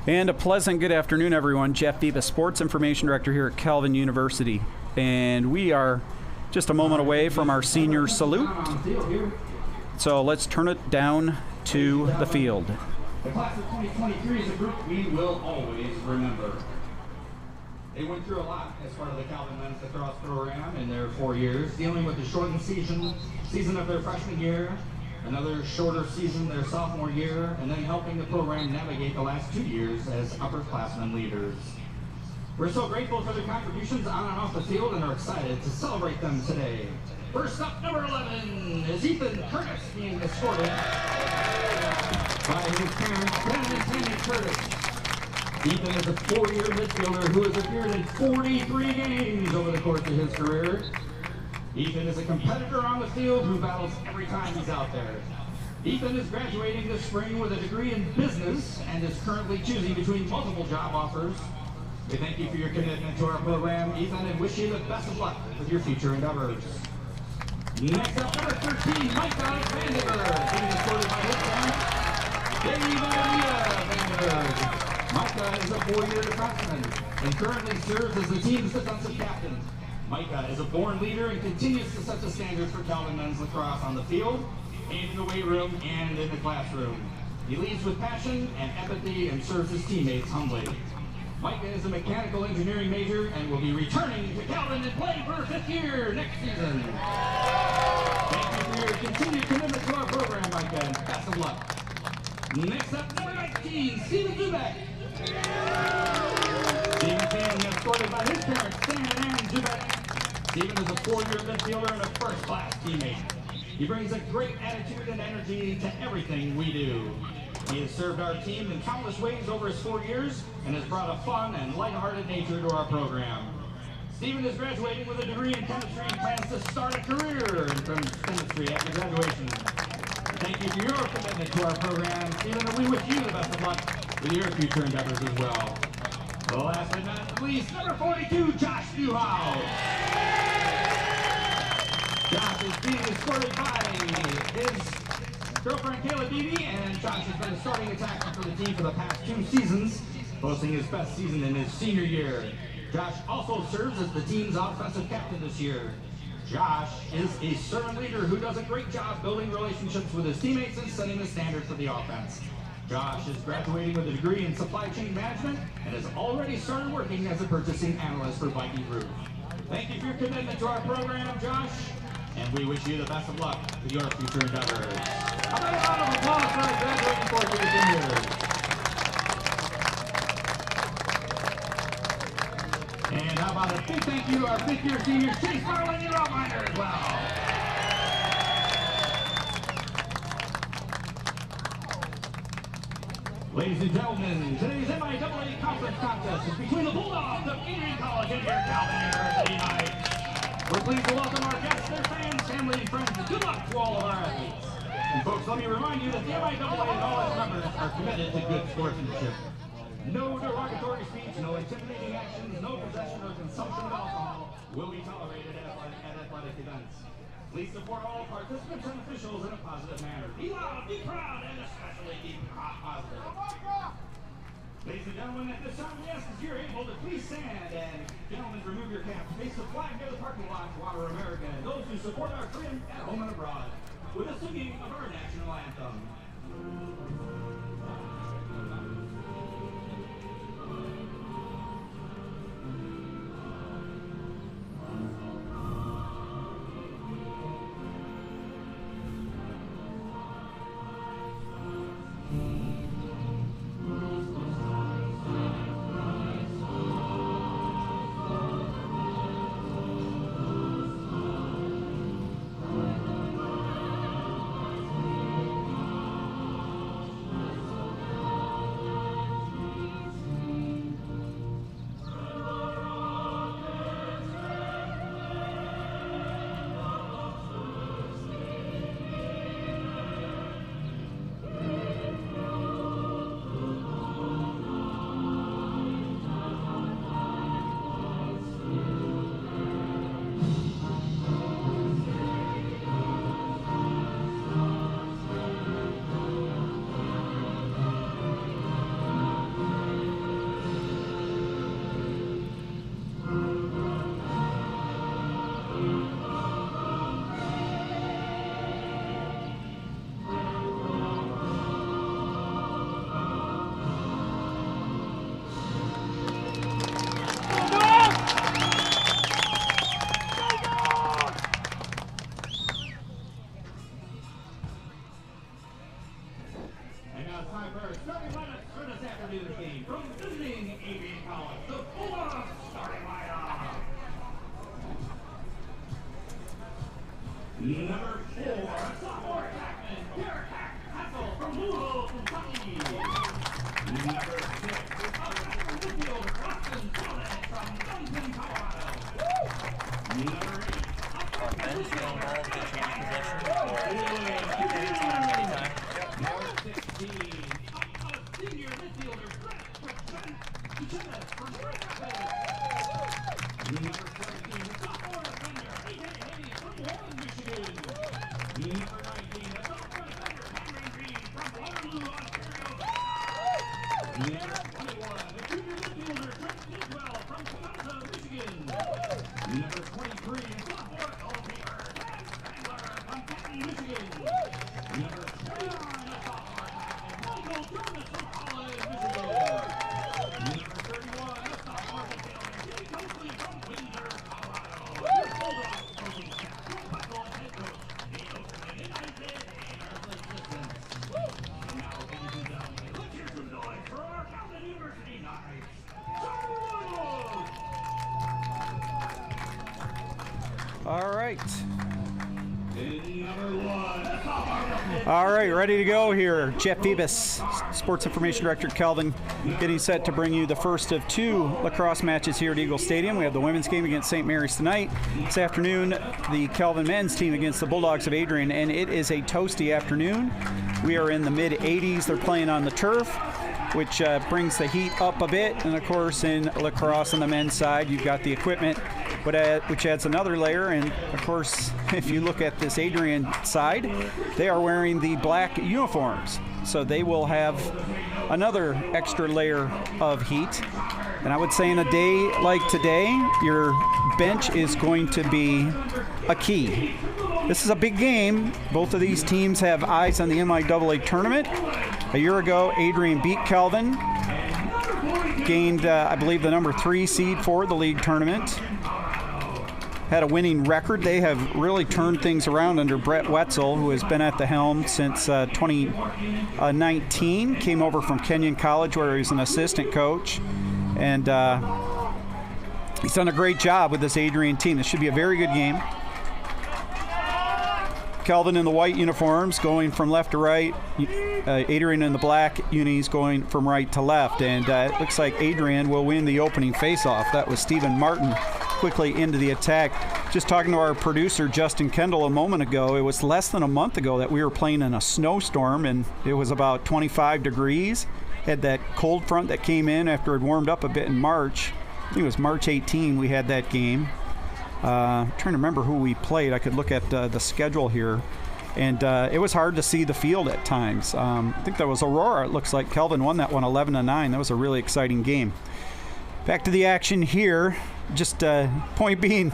And a pleasant good afternoon, everyone. Jeff Viva, Sports Information Director here at Calvin University. And we are just a moment away from our senior salute. So let's turn it down to the field. The class of 2023 is a group we will always remember. They went through a lot as part of the Calvin men's lacrosse program in their 4 years, dealing with the shortened season of their freshman year, another shorter season their sophomore year, and then helping the program navigate the last 2 years as upperclassmen leaders. We're so grateful for their contributions on and off the field and are excited to celebrate them today. First up, number 11 is Ethan Curtis, being escorted by his parents, Ben and Tammy Curtis. Ethan is a 4-year midfielder who has appeared in 43 games over the course of his career. Ethan is a competitor on the field who battles every time he's out there. Ethan is graduating this spring with a degree in business and is currently choosing between multiple job offers. We thank you for your commitment to our program, Ethan, and wish you the best of luck with your future endeavors. Next up, number 13, Micah Vandenberg, being escorted by his parents, Dave Vandenberg. Micah is a 4-year defenseman and currently serves as the team's defensive captain. Micah is a born leader and continues to set the standards for Calvin men's lacrosse on the field, in the weight room, and in the classroom. He leads with passion and empathy and serves his teammates humbly. Micah is a mechanical engineering major and will be returning to Calvin and playing for a 5th year next season. Thank you for your continued commitment to our program, Micah, and best of luck. Next up, number 19, Stephen Zubek. Stephen being escorted by his parents, Stan and Ann Zubek. Stephen is a 4-year midfielder and a first-class teammate. He brings a great attitude and energy to everything we do. He has served our team in countless ways over his 4 years and has brought a fun and lighthearted nature to our program. Stephen is graduating with a degree in chemistry and plans to start a career in chemistry after graduation. Thank you for your commitment to our program, Stephen, and we wish you the best of luck with your future endeavors as well. Last but not least, number 42, Josh Newhouse. Josh is being escorted by his girlfriend Kayla Beebe, and Josh has been a starting attacker for the team for the past 2 seasons, boasting his best season in his senior year. Josh also serves as the team's offensive captain this year. Josh is a servant leader who does a great job building relationships with his teammates and setting the standard for the offense. Josh is graduating with a degree in supply chain management and has already started working as a purchasing analyst for Viking Group. Thank you for your commitment to our program, Josh, and we wish you the best of luck with your future endeavors. How about a round of applause for our graduating 4th-year seniors? And how about a big thank you to our 5th-year seniors, Chase Marlin and Rob Miner as well. Ladies and gentlemen, today's MIAA conference contest is between the Bulldogs of Adrian College and your Calvin University Knights. We're pleased to welcome our guests, their fans, family, and friends, and good luck to all of our athletes. And folks, let me remind you that the MIAA and all its members are committed to good sportsmanship. No derogatory speech, no intimidating actions, no possession or consumption of alcohol will be tolerated at athletic events. Please support all participants and officials in a positive manner. Be loud, be proud, and especially be positive. Ladies and gentlemen, at this time we ask if you're able to please stand and gentlemen remove your caps. Face the flag near the parking lot to honor America and those who support our freedom at home and abroad with the singing of our national anthem. starting lineup for this afternoon's game. From visiting Adrian College, the Bulldogs starting lineup. Number 4, sophomore attackman, Derek Hassel from Louisville, Kentucky. Number 6, offensive midfielder, Austin Sonnen from Duncan, Colorado. Number 8, Ben's going all the change possession or anytime. Number 16, senior midfielder, Brett Kuchenis from Grand Rapids. Number 17, sophomore defender, A.J. Hayes from Warren, Michigan. Number 19, sophomore defender, Cameron Green from Waterloo, Ontario. Number 21, junior midfielder, Trent Tidwell from Kenosha, Michigan. Number 23, sophomore goalkeeper, Dan Strangler from Canton, Michigan. Number 29, sophomore attackman, Michael Jonas from Holland, Michigan. Number 31, sophomore midfielder, Jay Coakley from Windsor, Colorado. Your Bulldogs coaching staff, Joe Buckle and head coach, Nate Osterman and Isaiah Hayes are the assistants. And now, ladies and gentlemen, let's hear some noise for our Calvin University Knights. All right. Number 1, All right, ready to go here. Jeff Phoebus, Sports Information Director Kelvin, getting set to bring you the first of 2 lacrosse matches here at Eagle Stadium. We have the women's game against St. Mary's tonight. This afternoon, the Kelvin men's team against the Bulldogs of Adrian, and it is a toasty afternoon. We are in the mid-80s. They're playing on the turf, which brings the heat up a bit. And, of course, in lacrosse on the men's side, you've got the equipment, which adds another layer. And, of course, if you look at this Adrian side, they are wearing the black uniforms. So they will have another extra layer of heat. And I would say in a day like today, your bench is going to be a key. This is a big game. Both of these teams have eyes on the MIAA tournament. A year ago, Adrian beat Kelvin, gained, I believe, the number 3 seed for the league tournament. Had a winning record. They have really turned things around under Brett Wetzel, who has been at the helm since 2019. Came over from Kenyon College, where he's an assistant coach. And he's done a great job with this Adrian team. This should be a very good game. Kelvin in the white uniforms going from left to right. Adrian in the black unis going from right to left. And it looks like Adrian will win the opening faceoff. That was Stephen Martin quickly into the attack. Just talking to our producer, Justin Kendall, a moment ago, it was less than a month ago that we were playing in a snowstorm, and it was about 25 degrees. Had that cold front that came in after it warmed up a bit in March. I think it was March 18 we had that game. Trying to remember who we played. I could look at the schedule here. And it was hard to see the field at times. I think that was Aurora. It looks like Kelvin won that one 11-9. That was a really exciting game. Back to the action here. Just point being,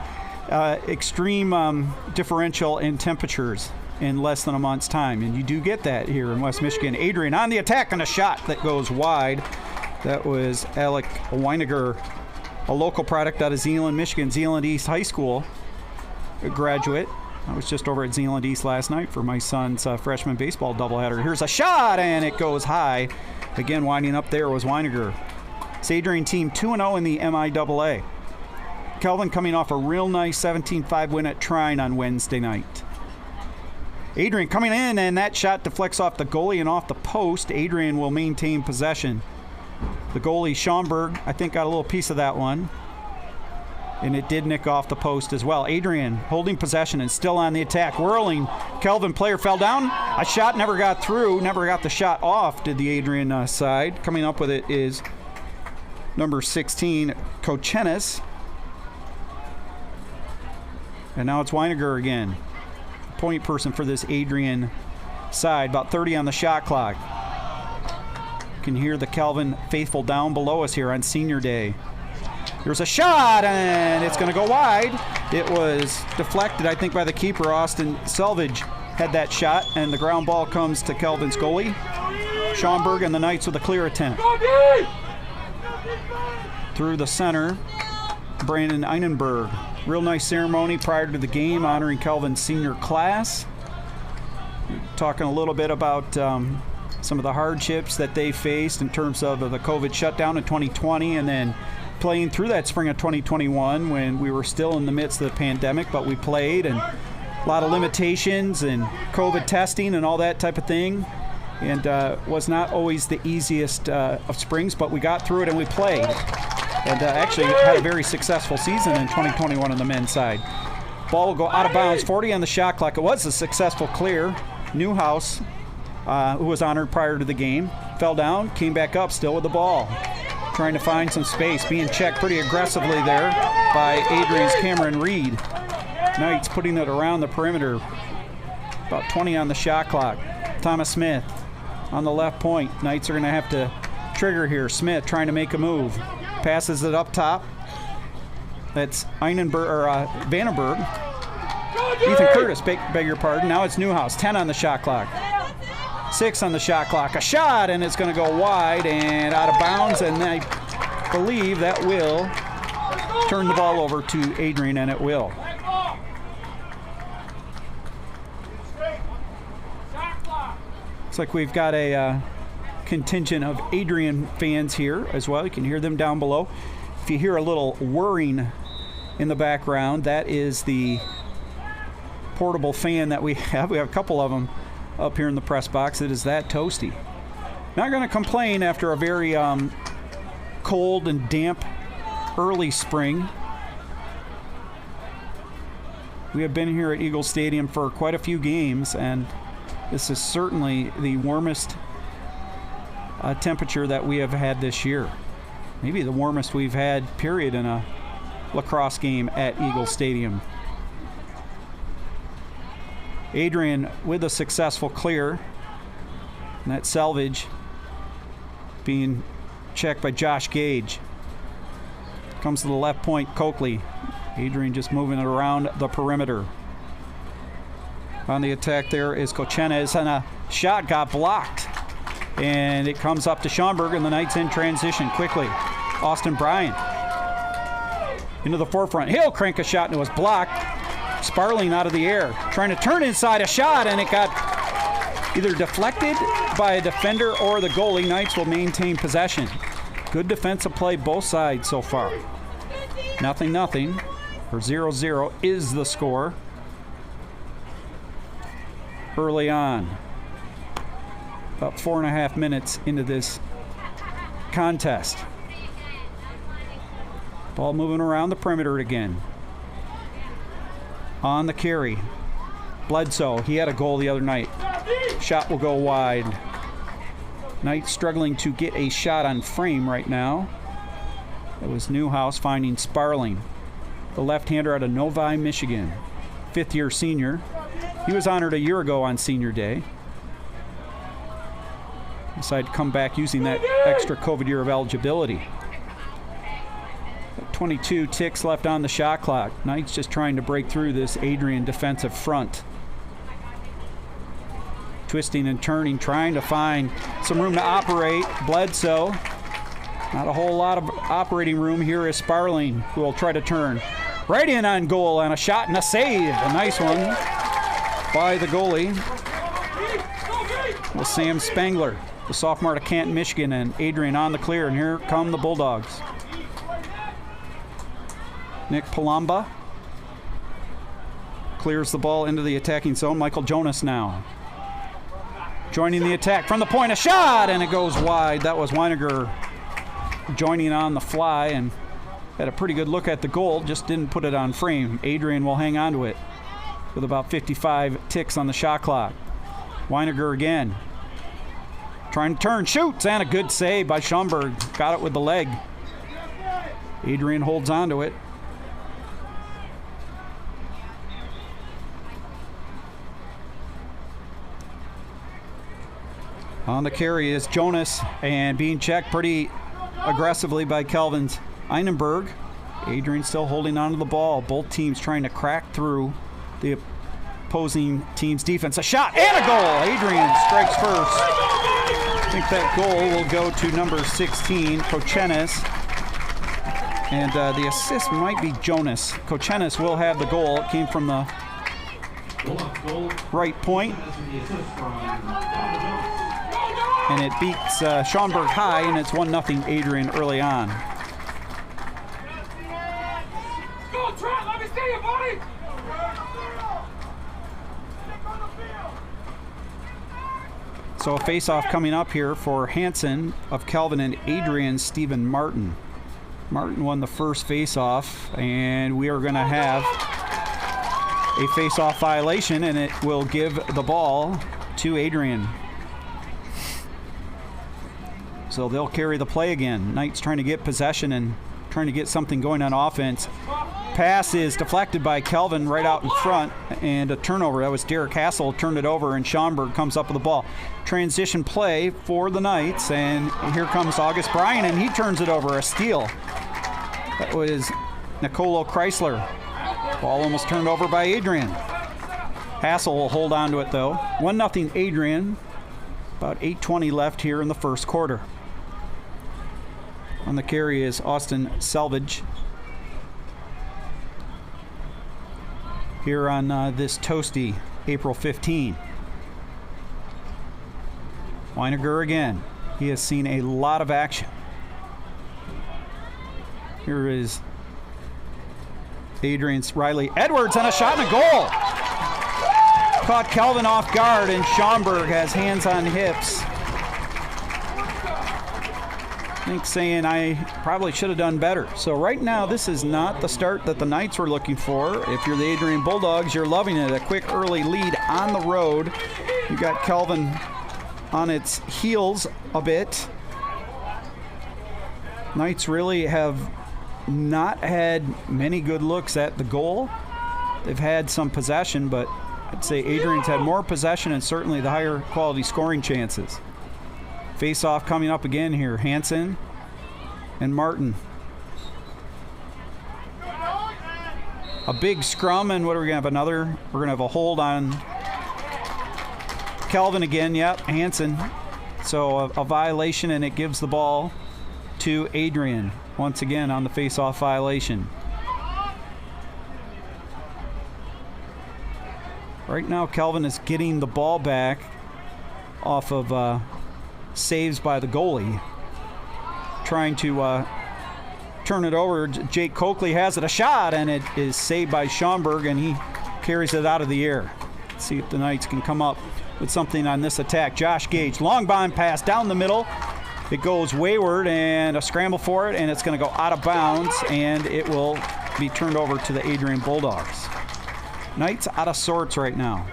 extreme differential in temperatures in less than a month's time. And you do get that here in West Michigan. Adrian on the attack and a shot that goes wide. That was Alec Weiniger, a local product out of Zeeland, Michigan, Zeeland East High School, a graduate. I was just over at Zeeland East last night for my son's freshman baseball doubleheader. Here's a shot, and it goes high. Again, winding up there was Weiniger. This Adrian team 2-0 in the MIAA. Kelvin coming off a real nice 17-5 win at Trine on Wednesday night. Adrian coming in, and that shot deflects off the goalie and off the post. Adrian will maintain possession. The goalie, Schaumburg, I think got a little piece of that one. And it did nick off the post as well. Adrian holding possession and still on the attack. Whirling. Kelvin player fell down. A shot never got through. Never got the shot off, did the Adrian side. Coming up with it is number 16, Kuchenis. And now it's Weiniger again. Point person for this Adrian side. About 30 on the shot clock. You can hear the Kelvin faithful down below us here on senior day. There's a shot, and it's going to go wide. It was deflected, I think, by the keeper. Austin Selvage had that shot, and the ground ball comes to Kelvin's goalie. Schaumburg and the Knights with a clear attempt. Through the center, Brandon Einenberg. Real nice ceremony prior to the game, honoring Kelvin's senior class. Talking a little bit about some of the hardships that they faced in terms of the COVID shutdown in 2020, and then playing through that spring of 2021 when we were still in the midst of the pandemic, but we played, and a lot of limitations and COVID testing and all that type of thing. And was not always the easiest of springs, but we got through it and we played. And actually had a very successful season in 2021 on the men's side. Ball will go out of bounds, 40 on the shot clock. It was a successful clear. Newhouse, who was honored prior to the game, fell down, came back up, still with the ball. Trying to find some space, being checked pretty aggressively there by Adrian's Cameron Reed. Knights putting it around the perimeter. About 20 on the shot clock. Thomas Smith on the left point. Knights are going to have to trigger here. Smith trying to make a move. Passes it up top. That's Vandenberg. Ethan Curtis, beg your pardon. Now it's Newhouse. 10 on the shot clock. 6 on the shot clock. A shot, and it's going to go wide and out of bounds, and I believe that will turn the ball over to Adrian, and it will. Looks like we've got a contingent of Adrian fans here as well. You can hear them down below. If you hear a little whirring in the background, that is the portable fan that we have. We have a couple of them up here in the press box. It is that toasty. Not going to complain after a very cold and damp early spring. We have been here at Eagle Stadium for quite a few games, and this is certainly the warmest temperature that we have had this year. Maybe the warmest we've had, period, in a lacrosse game at Eagle Stadium. Adrian with a successful clear. And that salvage being checked by Josh Gage. Comes to the left point, Coakley. Adrian just moving it around the perimeter. On the attack there is Kochenes, and a shot got blocked. And it comes up to Schaumburg, and the Knights in transition quickly. Austin Bryant into the forefront. He'll crank a shot, and it was blocked. Sparling out of the air, trying to turn inside a shot, and it got either deflected by a defender or the goalie. Knights will maintain possession. Good defensive play both sides so far. 0-0, or 0-0 is the score early on. About 4.5 minutes into this contest. Ball moving around the perimeter again. On the carry, Bledsoe. He had a goal the other night. Shot will go wide. Knights struggling to get a shot on frame right now. It was Newhouse finding Sparling, the left-hander out of Novi, Michigan. Fifth-year senior. He was honored a year ago on Senior Day. Decided to come back using that extra COVID year of eligibility. 22 ticks left on the shot clock. Knights just trying to break through this Adrian defensive front. Twisting and turning, trying to find some room to operate. Bledsoe. Not a whole lot of operating room. Here is Sparling, who will try to turn right in on goal, and a shot and a save. A nice one by the goalie. Well, Sam Spangler, the sophomore out of Canton, Michigan, and Adrian on the clear, and here come the Bulldogs. Nick Palamba clears the ball into the attacking zone. Michael Jonas now joining the attack from the point. A shot, and it goes wide. That was Weiniger joining on the fly and had a pretty good look at the goal, just didn't put it on frame. Adrian will hang on to it with about 55 ticks on the shot clock. Weiniger again. Trying to turn, shoots, and a good save by Schaumburg. Got it with the leg. Adrian holds on to it. On the carry is Jonas, and being checked pretty aggressively by Kelvin Einenberg. Adrian still holding on to the ball. Both teams trying to crack through the opposing team's defense. A shot and a goal. Adrian strikes first. I think that goal will go to number 16, Kochenes. And the assist might be Jonas. Kochenes will have the goal. It came from the and it beats Schaumburg high, and it's 1-0 Adrian early on. Go, Trent, let me see you, buddy! So a face-off coming up here for Hansen of Calvin and Adrian, Stephen Martin. Martin won the first face-off, and we are going to have a face-off violation, and it will give the ball to Adrian. So they'll carry the play again. Knights trying to get possession and trying to get something going on offense. Pass is deflected by Kelvin right out in front, and a turnover. That was Derek Hassel turned it over, and Schaumburg comes up with the ball. Transition play for the Knights, and here comes August Bryan, and he turns it over, a steal. That was Nicolo Chrysler. Ball almost turned over by Adrian. Hassel will hold on to it, though. 1-0 Adrian. About 8:20 left here in the first quarter. On the carry is Austin Selvage. Here on this toasty April 15. Weiniger again. He has seen a lot of action. Here is Adrian's Riley Edwards, and a shot and a goal. Caught Kelvin off guard, and Schaumburg has hands on hips. I think saying I probably should have done better. So right now, this is not the start that the Knights were looking for. If you're the Adrian Bulldogs, you're loving it. A quick early lead on the road. You got Kelvin on its heels a bit. Knights really have not had many good looks at the goal. They've had some possession, but I'd say Adrian's had more possession and certainly the higher quality scoring chances. Face-off coming up again here. Hansen and Martin. A big scrum, and what are we going to have? Another? We're going to have a hold on Kelvin again. Yep, Hansen. So a violation, and it gives the ball to Adrian once again on the face-off violation. Right now, Kelvin is getting the ball back off of saves by the goalie. Trying to turn it over. Jake Coakley has it, a shot, and it is saved by Schaumburg, and he carries it out of the air. Let's see if the Knights can come up with something on this attack. Josh Gage, long bomb pass down the middle. It goes wayward, and a scramble for it, and it's going to go out of bounds, and it will be turned over to the Adrian Bulldogs. Knights out of sorts right now.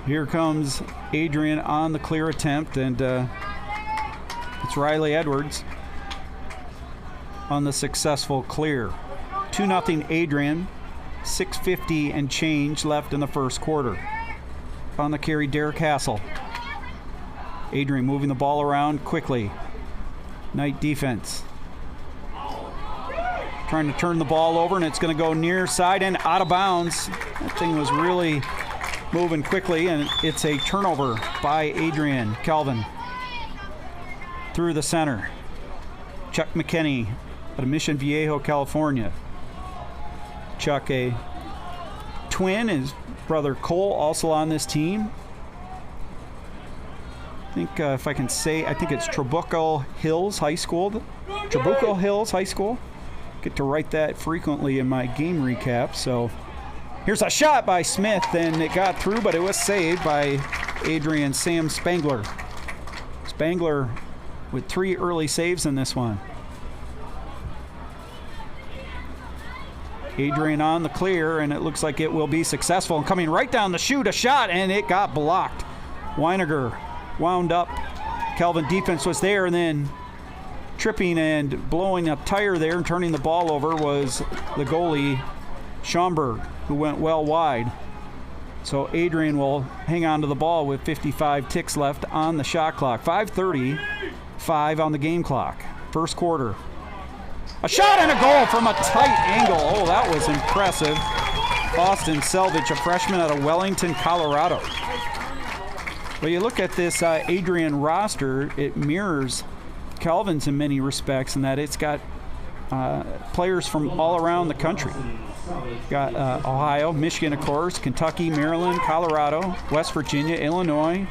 Here comes Adrian on the clear attempt, and it's Riley Edwards on the successful clear. 2-0 Adrian, 6:50 and change left in the first quarter. On the carry, Derek Hassel. Adrian moving the ball around quickly. Knight defense. Trying to turn the ball over, and it's going to go near side and out of bounds. That thing was really moving quickly, and it's a turnover by Adrian Kelvin. Through the center. Chuck McKinney out of Mission Viejo, California. Chuck, a twin, his brother Cole also on this team. I think if I can say, I think it's Trabuco Hills High School. Trabuco Hills High School. Get to write that frequently in my game recap. So here's a shot by Smith, and it got through, but it was saved by Adrian Sam Spangler. Spangler with 3 early saves in this one. Adrian on the clear, and it looks like it will be successful. And coming right down the chute, a shot, and it got blocked. Weiniger wound up. Kelvin defense was there, and then tripping and blowing a tire there and turning the ball over was the goalie, Schaumburg, who went well wide. So Adrian will hang on to the ball with 55 ticks left on the shot clock. 5:35 on the game clock. First quarter. A shot and a goal from a tight angle. Oh, that was impressive. Austin Selvage, a freshman out of Wellington, Colorado. Well, you look at this Adrian roster, it mirrors Calvin's in many respects in that it's got players from all around the country. Got Ohio, Michigan, of course, Kentucky, Maryland, Colorado, West Virginia, Illinois,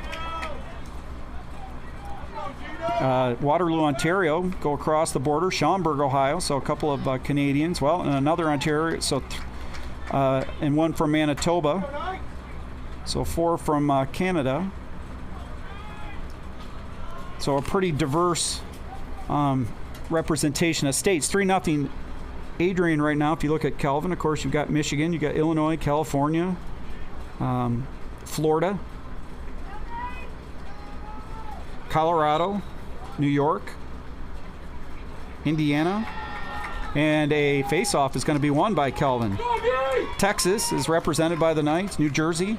Waterloo, Ontario, go across the border, Schaumburg, Ohio, so a couple of Canadians. Well, and another Ontario, so and one from Manitoba, so 4 from Canada. So a pretty diverse representation of states. 3-0 Adrian right now. If you look at Calvin, of course, you've got Michigan, you've got Illinois, California, Florida, Colorado, New York, Indiana, and a face-off is going to be won by Calvin. Texas is represented by the Knights, New Jersey.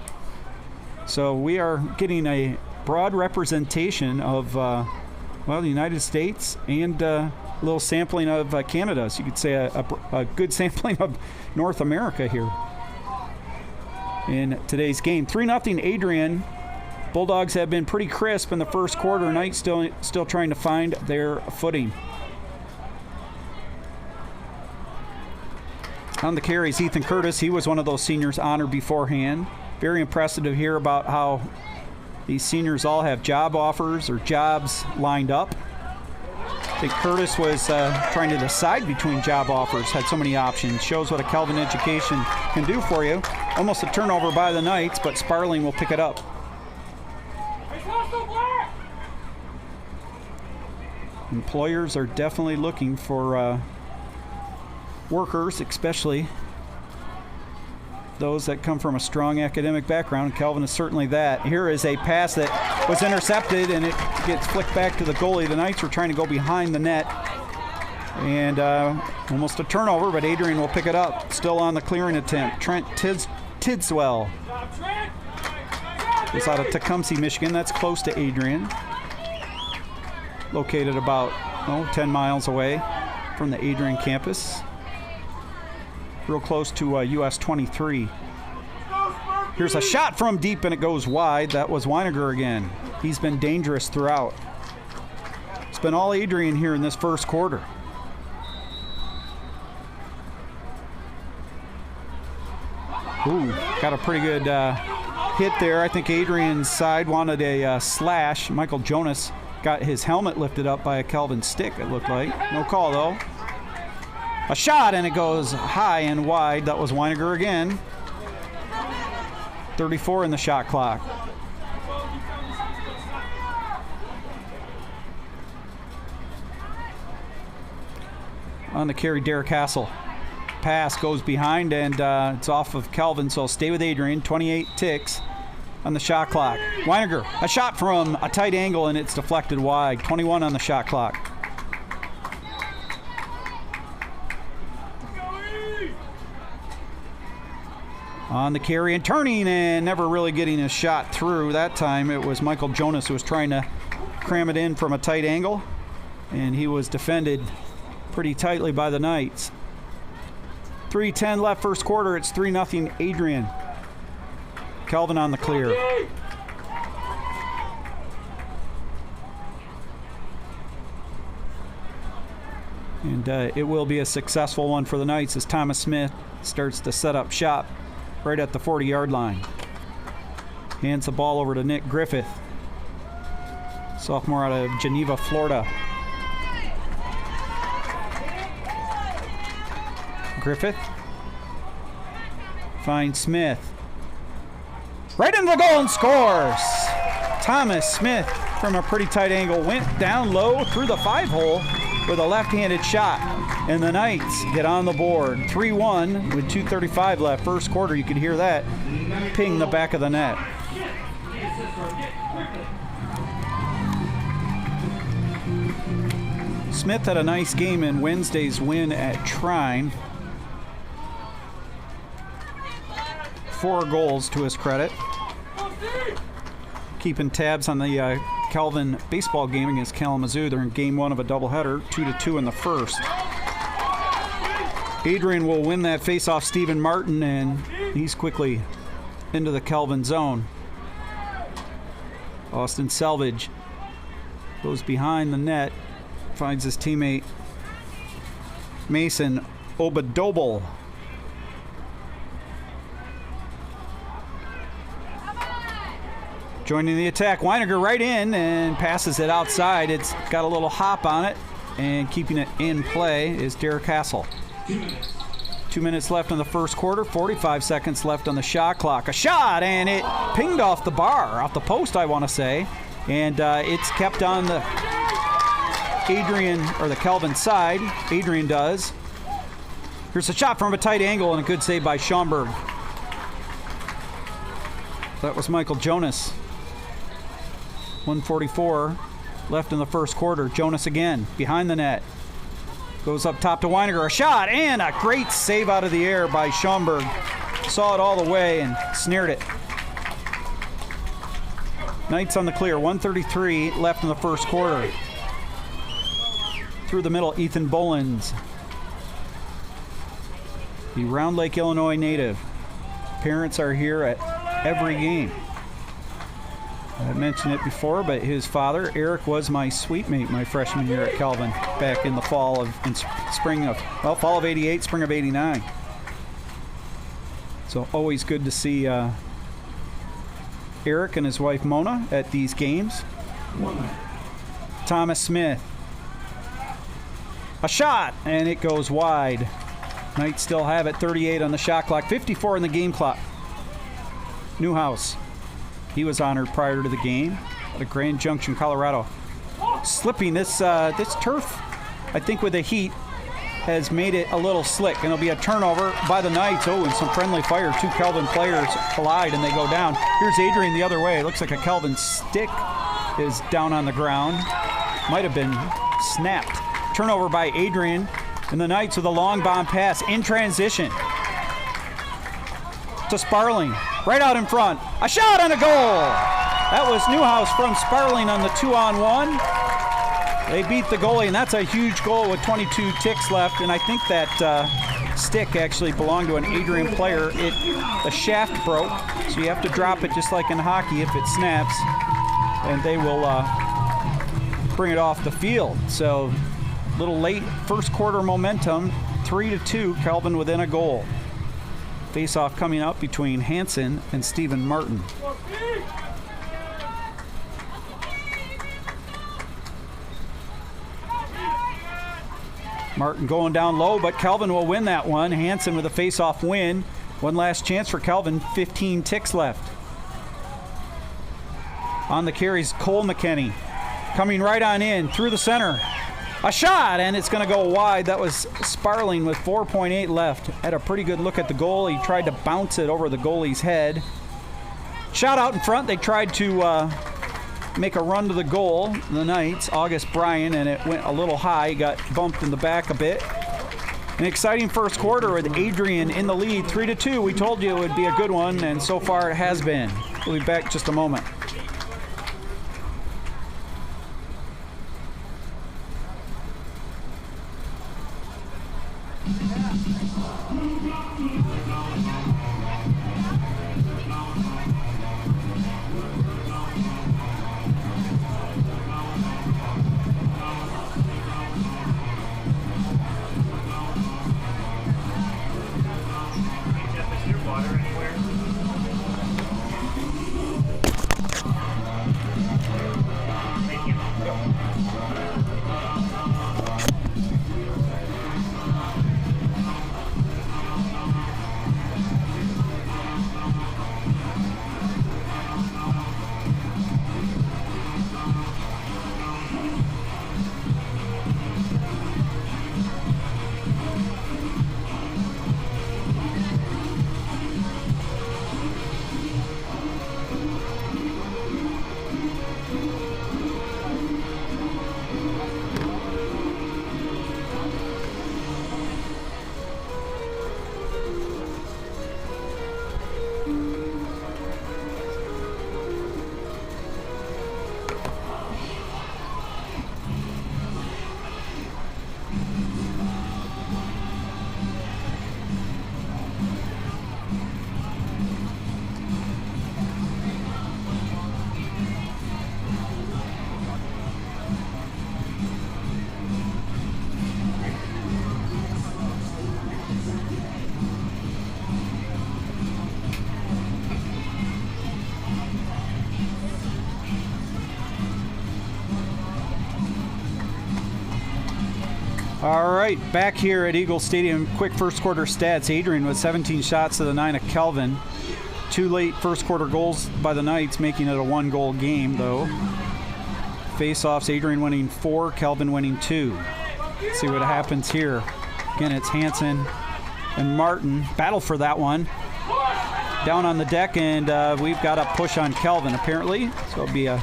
So we are getting a broad representation of, well, the United States and a little sampling of Canada. So you could say a good sampling of North America here in today's game. 3-0 Adrian. Bulldogs have been pretty crisp in the first quarter. Knights still trying to find their footing. On the carries, Ethan Curtis. He was one of those seniors honored beforehand. Very impressive to hear about how these seniors all have job offers or jobs lined up. I think Curtis was trying to decide between job offers, had so many options. Shows what a Calvin education can do for you. Almost a turnover by the Knights, but Sparling will pick it up. Employers are definitely looking for workers, especially those that come from a strong academic background. Calvin is certainly that. Here is a pass that was intercepted, and it gets flicked back to the goalie. The Knights were trying to go behind the net, and almost a turnover, but Adrian will pick it up. Still on the clearing attempt. Trent Tidswell is out of Tecumseh, Michigan. That's close to Adrian. Located about 10 miles away from the Adrian campus. Real close to US 23. Here's a shot from deep, and it goes wide. That was Weiniger again. He's been dangerous throughout. It's been all Adrian here in this first quarter. Ooh, got a pretty good hit there. I think Adrian's side wanted a slash. Michael Jonas got his helmet lifted up by a Calvin stick, it looked like. No call, though. A shot, and it goes high and wide. That was Weiniger again. 34 in the shot clock. On the carry, Derek Hassel. Pass goes behind, and it's off of Calvin, so stay with Adrian. 28 ticks on the shot clock. Weiniger, a shot from a tight angle, and it's deflected wide. 21 on the shot clock. On the carry and turning, and never really getting a shot through. That time it was Michael Jonas who was trying to cram it in from a tight angle, and he was defended pretty tightly by the Knights. 3:10 left first quarter. It's 3-0 Adrian. Calvin on the clear. And it will be a successful one for the Knights as Thomas Smith starts to set up shop right at the 40-yard line. Hands the ball over to Nick Griffith, sophomore out of Geneva, Florida. Griffith finds Smith. Right into the goal and scores! Thomas Smith from a pretty tight angle went down low through the 5-hole with a left-handed shot. And the Knights get on the board. 3-1 with 2:35 left. First quarter, you could hear that ping the back of the net. Smith had a nice game in Wednesday's win at Trine. 4 goals to his credit. Keeping tabs on the Calvin baseball game against Kalamazoo. They're in game 1 of a doubleheader, 2-2 in the first. Adrian will win that face-off Stephen Martin, and he's quickly into the Calvin zone. Austin Selvage goes behind the net. finds his teammate Mason Obadobel. Joining the attack, Weiniger right in and passes it outside. It's got a little hop on it, and keeping it in play is Derek Hassel. 2 minutes left in the first quarter, 45 seconds left on the shot clock. A shot, and it pinged off the bar, off the post, I want to say, and it's kept on the Adrian, or the Calvin side. Adrian does. Here's a shot from a tight angle, and a good save by Schaumburg. That was Michael Jonas. 1:44 left in the first quarter. Jonas again, behind the net. Goes up top to Weiniger. A shot, and a great save out of the air by Schaumburg. Saw it all the way and snared it. Knights on the clear. 1:33 left in the first quarter. Through the middle, Ethan Bolins. The Round Lake, Illinois native. Parents are here at every game. I mentioned it before, but his father, Eric, was my suite mate my freshman year at Calvin back in the fall of fall of 88, spring of 89. So always good to see Eric and his wife Mona at these games. Thomas Smith. A shot, and it goes wide. Knights still have it, 38 on the shot clock, 54 in the game clock. Newhouse. He was honored prior to the game out of Grand Junction, Colorado. Slipping this turf, I think with the heat, has made it a little slick, and it'll be a turnover by the Knights. Oh, and some friendly fire. Two Calvin players collide, and they go down. Here's Adrian the other way. It looks like a Calvin stick is down on the ground. Might have been snapped. Turnover by Adrian, and the Knights with a long bomb pass in transition to Sparling. Right out in front. A shot and a goal. That was Newhouse from Sparling on the 2-on-1. They beat the goalie, and that's a huge goal with 22 ticks left. And I think that stick actually belonged to an Adrian player. The shaft broke, so you have to drop it just like in hockey if it snaps, and they will bring it off the field. So a little late first quarter momentum, 3-2, Calvin within a goal. Face-off coming up between Hansen and Stephen Martin. Martin going down low, but Calvin will win that one. Hansen with a face-off win. One last chance for Calvin, 15 ticks left. On the carries, Cole McKinney. Coming right on in, through the center. A shot, and it's going to go wide. That was Sparling with 4.8 left. Had a pretty good look at the goal. He tried to bounce it over the goalie's head. Shot out in front. They tried to make a run to the goal, the Knights, August Bryan, and it went a little high. He got bumped in the back a bit. An exciting first quarter with Adrian in the lead, 3-2. We told you it would be a good one, and so far it has been. We'll be back in just a moment. All right, back here at Eagle Stadium, quick first quarter stats. Adrian with 17 shots to the 9 of Kelvin. 2 late first quarter goals by the Knights, making it a 1-goal game, though. Face-offs, Adrian winning 4, Kelvin winning 2. Let's see what happens here. Again, it's Hansen and Martin. Battle for that one. Down on the deck, and we've got a push on Kelvin, apparently. So it'll be a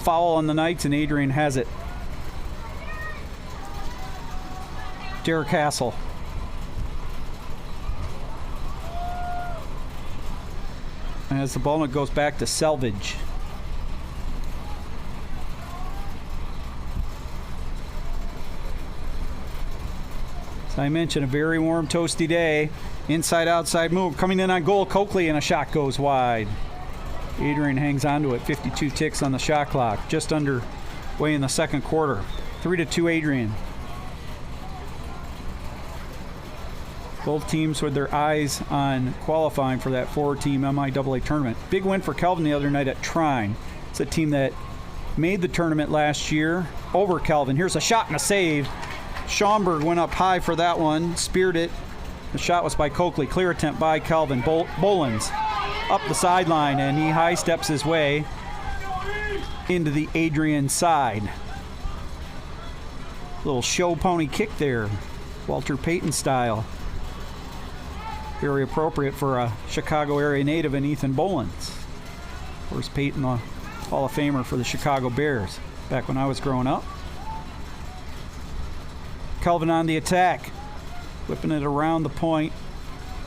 foul on the Knights, and Adrian has it. Derek Castle. As the ball goes back to Selvage. As I mentioned, a very warm, toasty day. Inside-outside move. Coming in on goal, Coakley, and a shot goes wide. Adrian hangs on to it. 52 ticks on the shot clock. Just underway in the second quarter. 3-2 Adrian. Both teams with their eyes on qualifying for that 4-team MIAA tournament. Big win for Kelvin the other night at Trine. It's a team that made the tournament last year over Kelvin. Here's a shot and a save. Schaumburg went up high for that one, speared it. The shot was by Coakley. Clear attempt by Kelvin. Bolins up the sideline, and he high steps his way into the Adrian side. Little show pony kick there, Walter Payton style. Very appropriate for a Chicago area native and Ethan Bolins. Of course, Payton, a Hall of Famer for the Chicago Bears back when I was growing up. Kelvin on the attack, whipping it around the point.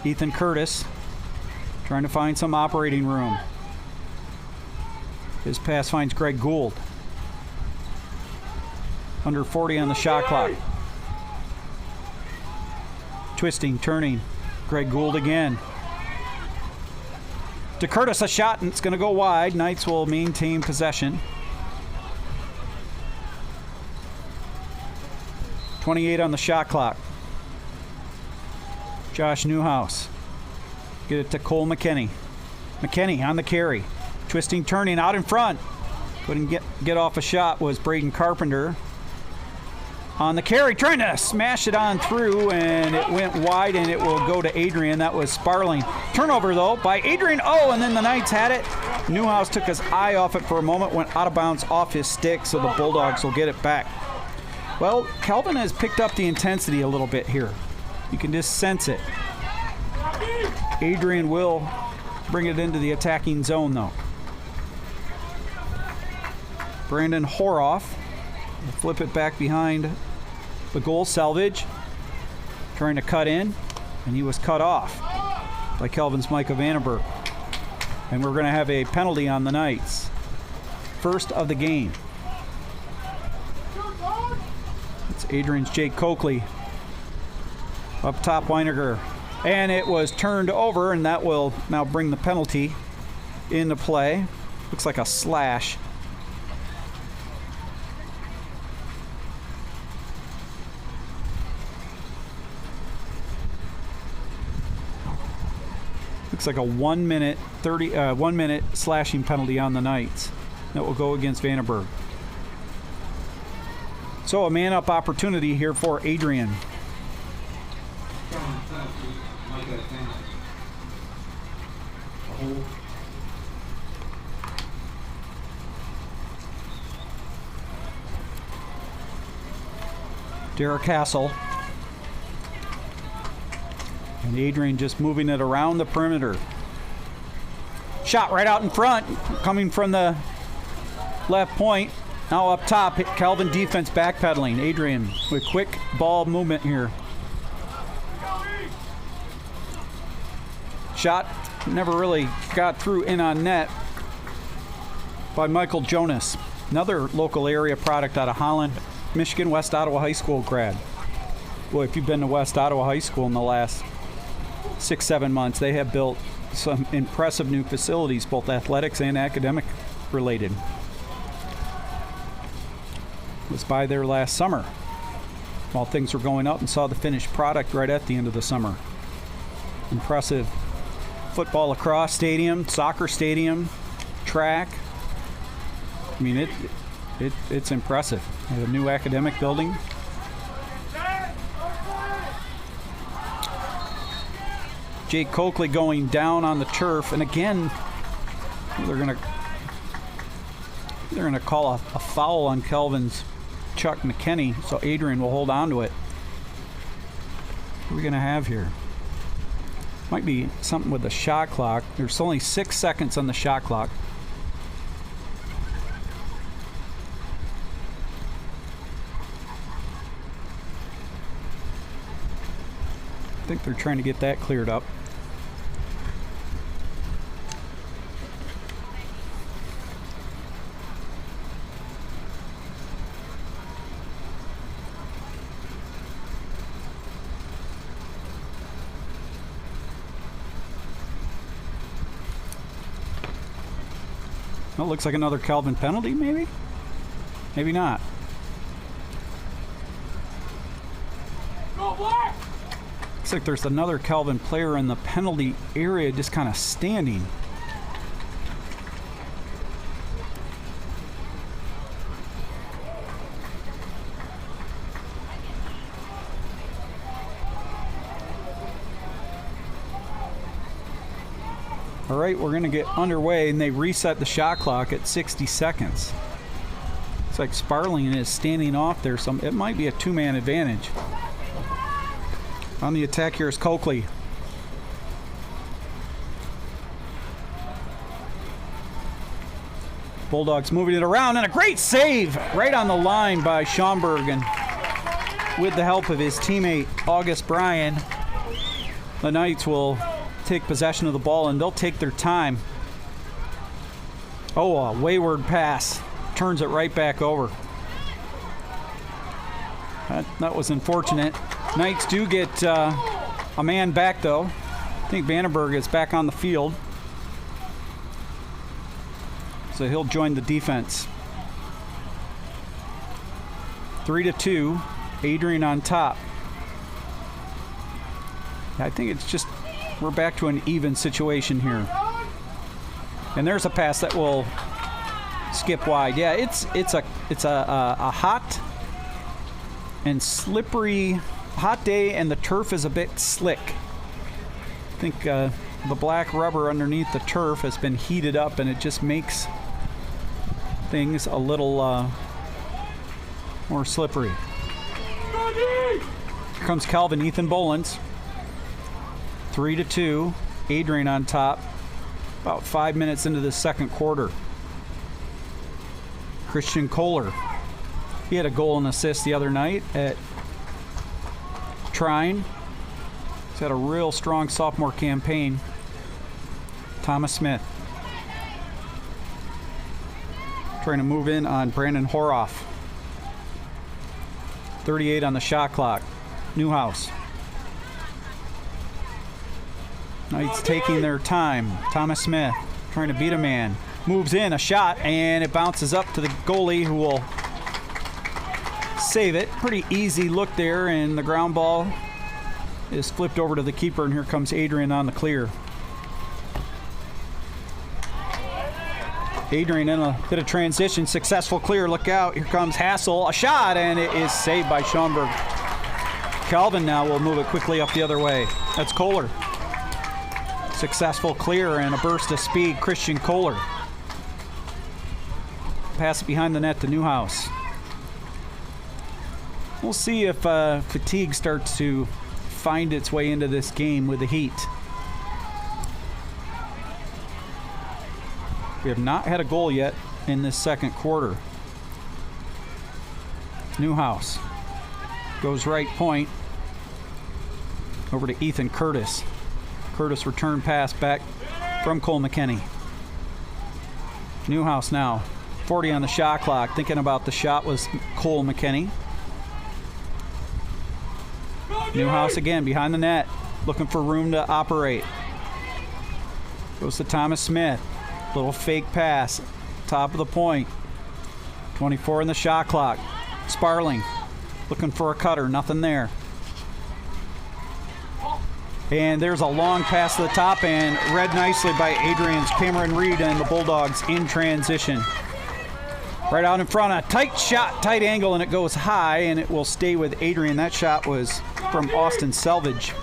Ethan Curtis trying to find some operating room. His pass finds Greg Gould. Under 40 on the shot clock. Twisting, turning. Greg Gould again. To Curtis, a shot, and it's going to go wide. Knights will maintain possession. 28 on the shot clock. Josh Newhouse. Get it to Cole McKinney. McKinney on the carry. Twisting, turning, out in front. Couldn't get off a shot was Braden Carpenter. On the carry, trying to smash it on through, and it went wide, and it will go to Adrian. That was Sparling. Turnover, though, by Adrian. Oh, and then the Knights had it. Newhouse took his eye off it for a moment, went out of bounds off his stick, so the Bulldogs will get it back. Well, Kelvin has picked up the intensity a little bit here. You can just sense it. Adrian will bring it into the attacking zone, though. Brandon Horoff will flip it back behind the goal. Selvage trying to cut in, and he was cut off by Kelvin's Micah Vandenberg. And we're going to have a penalty on the Knights. First of the game. It's Adrian's Jake Coakley. Up top, Weiniger. And it was turned over, and that will now bring the penalty into play. Looks like a slash. Looks like a 1 minute slashing penalty on the Knights. That will go against Vandenberg. So a man-up opportunity here for Adrian. Derek Castle. And Adrian just moving it around the perimeter. Shot right out in front, coming from the left point. Now up top, Kelvin defense backpedaling. Adrian with quick ball movement here. Shot never really got through in on net by Michael Jonas. Another local area product out of Holland, Michigan, West Ottawa High School grad. Boy, if you've been to West Ottawa High School in the last 6-7 months, they have built some impressive new facilities, both athletics and academic related. Was by there last summer while things were going up and saw the finished product right at the end of the summer. Impressive football lacrosse stadium, soccer stadium, track. I mean, it's impressive. They have a new academic building. Jake Coakley going down on the turf, and again, they're gonna call a foul on Kelvin's Chuck McKinney, so Adrian will hold on to it. What are we gonna have here? Might be something with the shot clock. There's only 6 seconds on the shot clock. I think they're trying to get that cleared up. Well, looks like another Calvin penalty, maybe? Maybe not. Go Black! Looks like there's another Calvin player in the penalty area just kind of standing. All right, we're going to get underway, and they reset the shot clock at 60 seconds. Looks like Sparling is standing off there. It might be a two-man advantage. On the attack here is Coakley. Bulldogs moving it around, and a great save right on the line by Schaumburg, and with the help of his teammate August Bryan, the Knights will take possession of the ball, and they'll take their time. Oh, a wayward pass. Turns it right back over. That was unfortunate. Knights do get a man back, though. I think Vandenberg is back on the field, so he'll join the defense. 3-2, Adrian on top. I think it's just, we're back to an even situation here. And there's a pass that will skip wide. Yeah, it's a hot and slippery hot day, and the turf is a bit slick. I think the black rubber underneath the turf has been heated up, and it just makes things a little more slippery. Here comes Calvin Ethan Bolins. 3-2, Adrian on top. About 5 minutes into the second quarter. Christian Kohler. He had a goal and assist the other night at Trine. He's had a real strong sophomore campaign. Thomas Smith. Trying to move in on Brandon Horoff. 38 on the shot clock. Newhouse. Knights taking their time. Thomas Smith trying to beat a man. Moves in, a shot, and it bounces up to the goalie, who will save it. Pretty easy look there, and the ground ball is flipped over to the keeper, and here comes Adrian on the clear. Adrian in a bit of transition. Successful clear. Look out. Here comes Hassel. A shot, and it is saved by Schaumburg. Calvin now will move it quickly up the other way. That's Kohler. Successful clear and a burst of speed. Christian Kohler. Pass it behind the net to Newhouse. We'll see if fatigue starts to find its way into this game with the heat. We have not had a goal yet in this second quarter. Newhouse goes right point over to Ethan Curtis. Curtis return pass back from Cole McKinney. Newhouse now, 40 on the shot clock. Thinking about the shot was Cole McKinney. Newhouse again behind the net, looking for room to operate. Goes to Thomas Smith. Little fake pass, top of the point. 24 in the shot clock. Sparling looking for a cutter, nothing there. And there's a long pass to the top, and read nicely by Adrian's Cameron Reed, and the Bulldogs in transition. Right out in front, a tight shot, tight angle, and it goes high, and it will stay with Adrian. That shot was from Austin Selvage.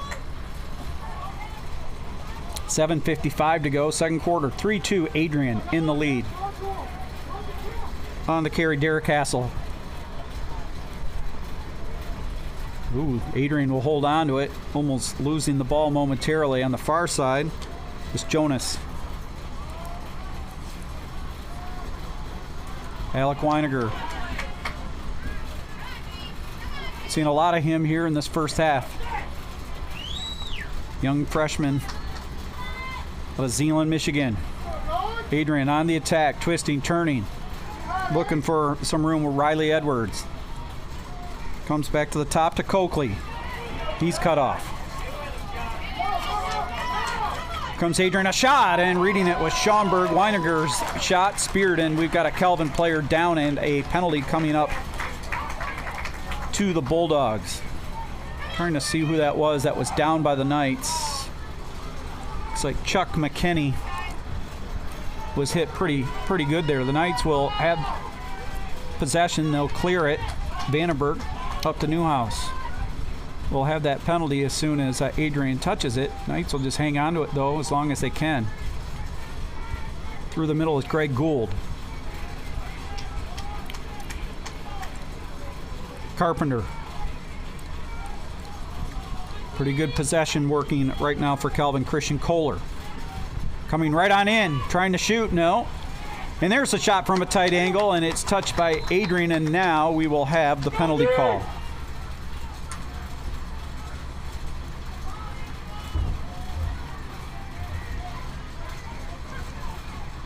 7:55 to go, second quarter. 3-2, Adrian in the lead. On the carry, Derek Hassel. Ooh, Adrian will hold on to it, almost losing the ball momentarily. On the far side is Jonas. Alec Weiniger. Seen a lot of him here in this first half. Young freshman out of Zeeland, Michigan. Adrian on the attack, twisting, turning, looking for some room with Riley Edwards. Comes back to the top to Coakley. He's cut off. Comes Adrian, a shot, and reading it was Schaumburg. Weiniger's shot speared, and we've got a Calvin player down and a penalty coming up to the Bulldogs. Trying to see who that was down by the Knights. Looks like Chuck McKinney was hit pretty good there. The Knights will have possession. They'll clear it. Vandenberg up to Newhouse. We'll have that penalty as soon as Adrian touches it. Knights will just hang on to it, though, as long as they can. Through the middle is Greg Gould. Carpenter. Pretty good possession working right now for Calvin. Christian Kohler. Coming right on in, trying to shoot, no. And there's a shot from a tight angle, and it's touched by Adrian, and now we will have the penalty call.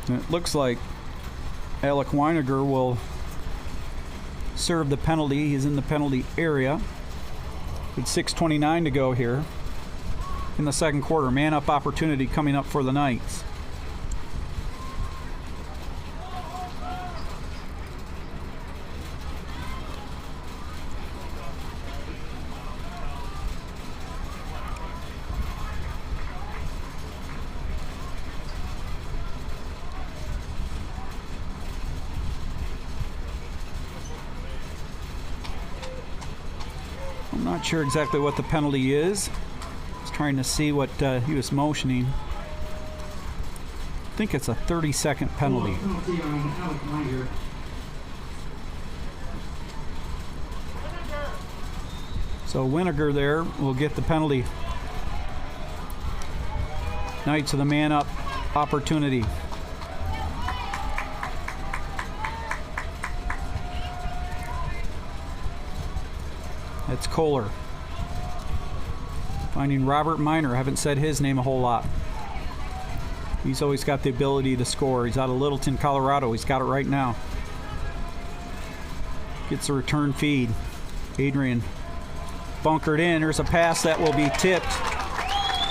It looks like Alec Weiniger will serve the penalty. He's in the penalty area. With 6:29 to go here in the second quarter. Man-up opportunity coming up for the Knights. I'm not sure exactly what the penalty is. I was trying to see what he was motioning. I think it's a 30-second penalty. So Weiniger there will get the penalty. Knights with a man-up opportunity. That's Kohler. Finding Robert Miner. I haven't said his name a whole lot. He's always got the ability to score. He's out of Littleton, Colorado. He's got it right now. Gets a return feed. Adrian bunkered in. There's a pass that will be tipped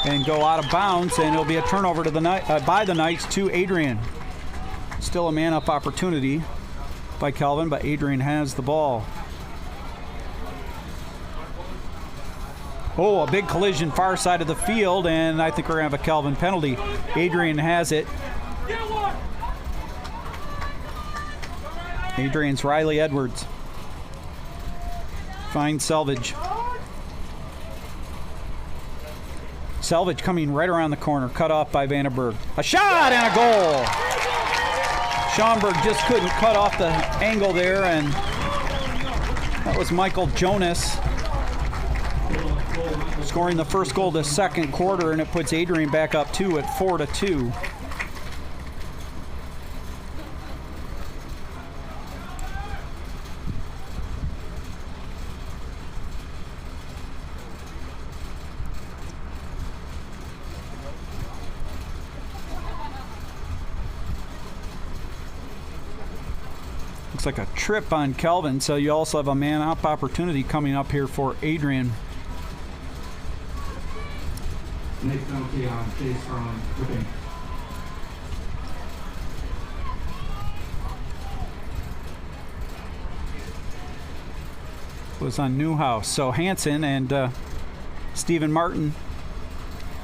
and go out of bounds, and it'll be a turnover to the by the Knights to Adrian. Still a man-up opportunity by Calvin, but Adrian has the ball. Oh, a big collision far side of the field, and I think we're going to have a Calvin penalty. Adrian has it. Adrian's Riley Edwards. Finds Selvage. Selvage coming right around the corner, cut off by Vandenberg. A shot and a goal! Schaumburg just couldn't cut off the angle there, and that was Michael Jonas scoring the first goal this second quarter, and it puts Adrian back up two at 4-2. Looks like a trip on Kelvin, so you also have a man-up opportunity coming up here for Adrian. Next penalty on Chase from Whipping. Was on Newhouse. So Hansen and Stephen Martin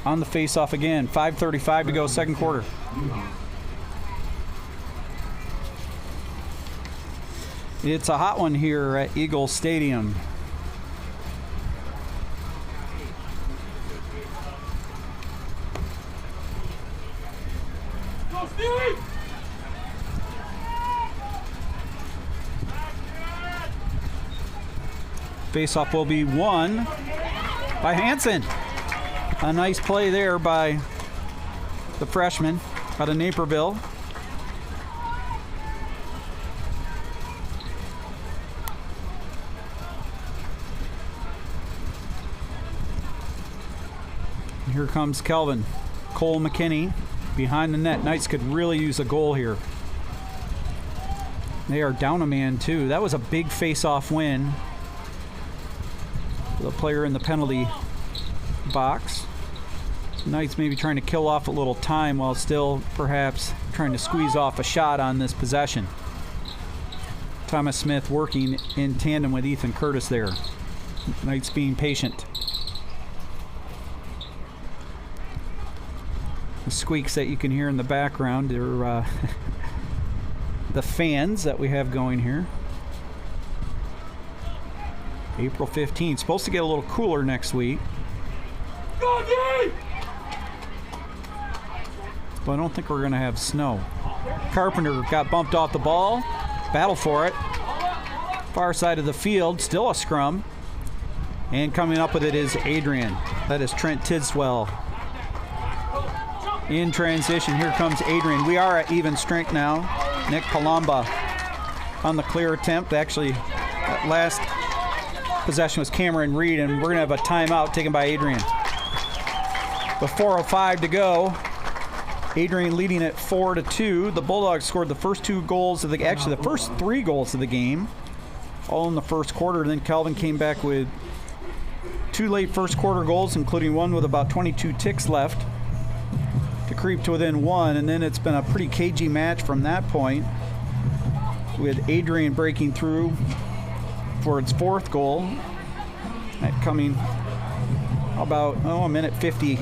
on the face-off again. 5:35 to go, second quarter. It's a hot one here at Eagle Stadium. Faceoff will be won by Hansen. A nice play there by the freshman out of Naperville. Here comes Kelvin. Cole McKinney behind the net. Knights could really use a goal here. They are down a man too. That was a big face-off win. The player in the penalty box. Knights maybe trying to kill off a little time while still perhaps trying to squeeze off a shot on this possession. Thomas Smith working in tandem with Ethan Curtis there. Knights being patient. The squeaks that you can hear in the background are the fans that we have going here. April 15th. Supposed to get a little cooler next week. But I don't think we're going to have snow. Carpenter got bumped off the ball. Battle for it. Far side of the field. Still a scrum. And coming up with it is Adrian. That is Trent Tidswell. In transition, here comes Adrian. We are at even strength now. Nick Palamba on the clear attempt. Actually, that last possession was Cameron Reed, and we're going to have a timeout taken by Adrian. With 4:05 to go, Adrian leading at 4-2. The Bulldogs scored the first two goals of the first three goals of the game, all in the first quarter. And then Calvin came back with two late first quarter goals, including one with about 22 ticks left, to creep to within one. And then it's been a pretty cagey match from that point, with Adrian breaking through for its fourth goal, that coming about a minute 50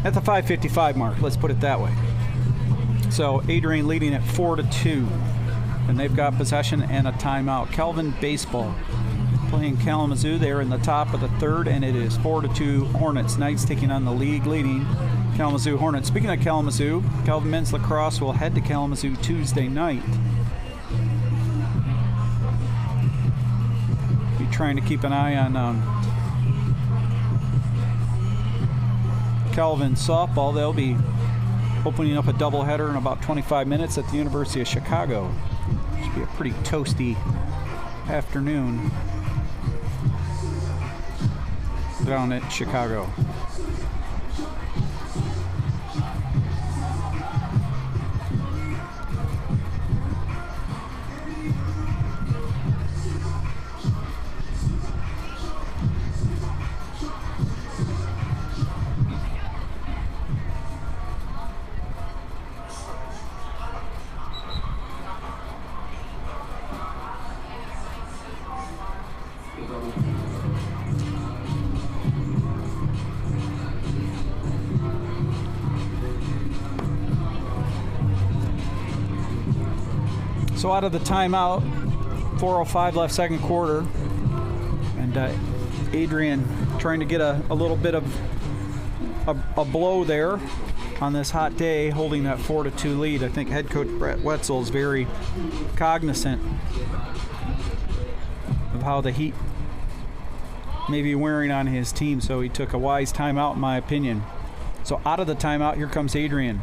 at the 5:55 mark, let's put it that way. So Adrian leading at 4-2, and they've got possession and a timeout. Calvin baseball playing Kalamazoo. They're in the top of the third, and it is 4-2 Hornets. Knights taking on the league leading Kalamazoo Hornets. Speaking of Kalamazoo, Calvin men's lacrosse will head to Kalamazoo Tuesday night. Be trying to keep an eye on Calvin softball. They'll be opening up a doubleheader in about 25 minutes at the University of Chicago. Should be a pretty toasty afternoon down at Chicago. So out of the timeout, 4:05 left second quarter, and Adrian trying to get a little bit of a blow there on this hot day, holding that 4-2 lead. I think head coach Brett Wetzel is very cognizant of how the heat may be wearing on his team, so he took a wise timeout in my opinion. So out of the timeout, here comes Adrian.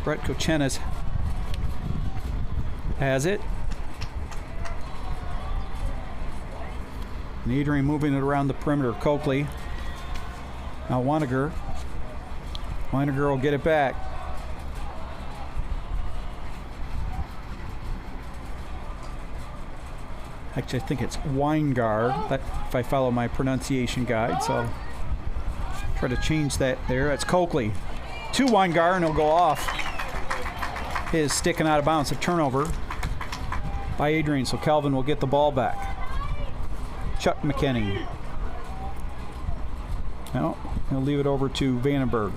Brett Kochenis has it. And Adrian moving it around the perimeter. Coakley. Now Weiniger. Weiniger will get it back. Actually, I think it's Weingard, if I follow my pronunciation guide, so try to change that there. That's Coakley. To Weingard, and he'll go off. His sticking out of bounds. A turnover by Adrian, so Calvin will get the ball back. Chuck McKinney. No, he'll leave it over to Vandenberg.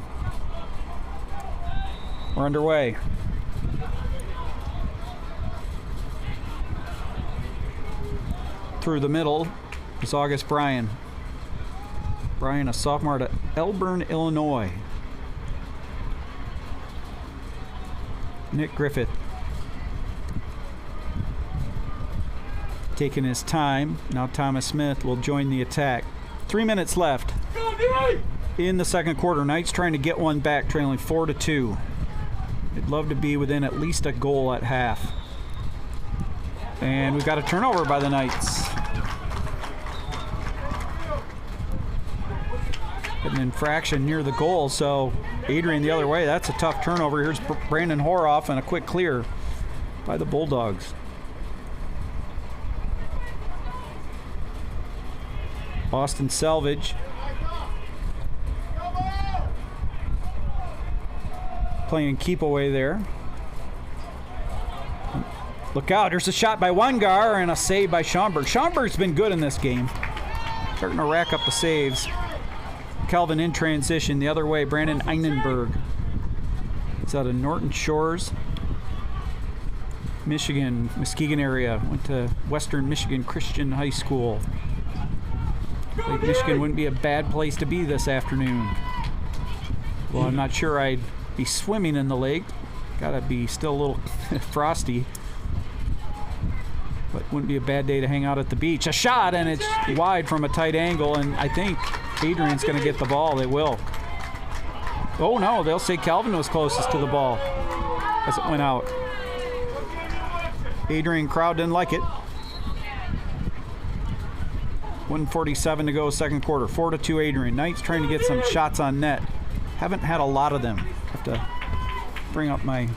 We're underway. Through the middle is August Bryan. Bryan, a sophomore at Elburn, Illinois. Nick Griffith. taking his time. Now Thomas Smith will join the attack. 3 minutes left in the second quarter. Knights trying to get one back, trailing 4-2. They'd love to be within at least a goal at half. And we've got a turnover by the Knights. An infraction near the goal, so Adrian the other way. That's a tough turnover. Here's Brandon Horoff and a quick clear by the Bulldogs. Austin Selvage playing keep away there. Look out, there's a shot by Wangar and a save by Schomburg. Schomburg's been good in this game. Starting to rack up the saves. Calvin in transition the other way. Brandon Einenberg. It's out of Norton Shores, Michigan, Muskegon area. Went to Western Michigan Christian High School. Lake Michigan wouldn't be a bad place to be this afternoon. Well, I'm not sure I'd be swimming in the lake. Gotta be still a little frosty. But wouldn't be a bad day to hang out at the beach. A shot, and it's wide from a tight angle, and I think Adrian's going to get the ball. They will. Oh, no, they'll say Calvin was closest to the ball as it went out. Adrian crowd didn't like it. 1:47 to go, second quarter. 4-2 Adrian. Knights trying to get some shots on net. Haven't had a lot of them. Have to bring up my...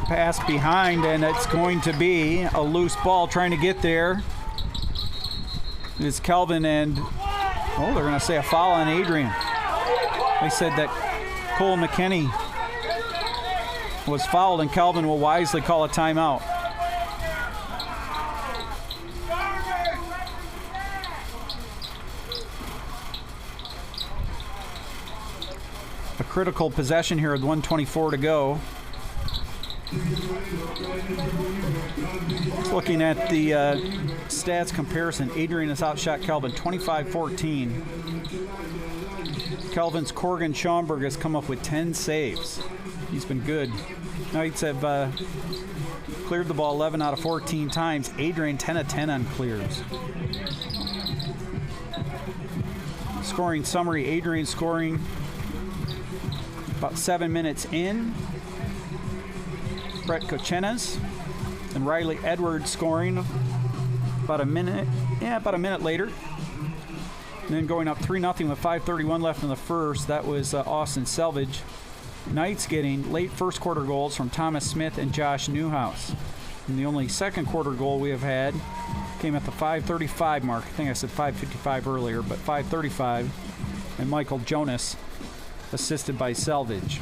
pass behind, and it's going to be a loose ball trying to get there. It's Calvin, and oh, they're going to say a foul on Adrian. They said that Cole McKinney was fouled, and Calvin will wisely call a timeout. A critical possession here with 1:24 to go. Looking at the stats comparison, Adrian has outshot Calvin 25-14. Calvin's Corrigan Schomburg has come up with 10 saves. He's been good. Knights have cleared the ball 11 out of 14 times. Adrian 10 of 10 on clears. Scoring summary, Adrian scoring about 7 minutes in. Brett Kochenas and Riley Edwards scoring about a minute later. And then going up 3-0 with 5:31 left in the first. That was Austin Selvage. Knights getting late first quarter goals from Thomas Smith and Josh Newhouse. And the only second quarter goal we have had came at the 5:35 mark. I think I said 5:55 earlier, but 5:35. And Michael Jonas assisted by Selvage.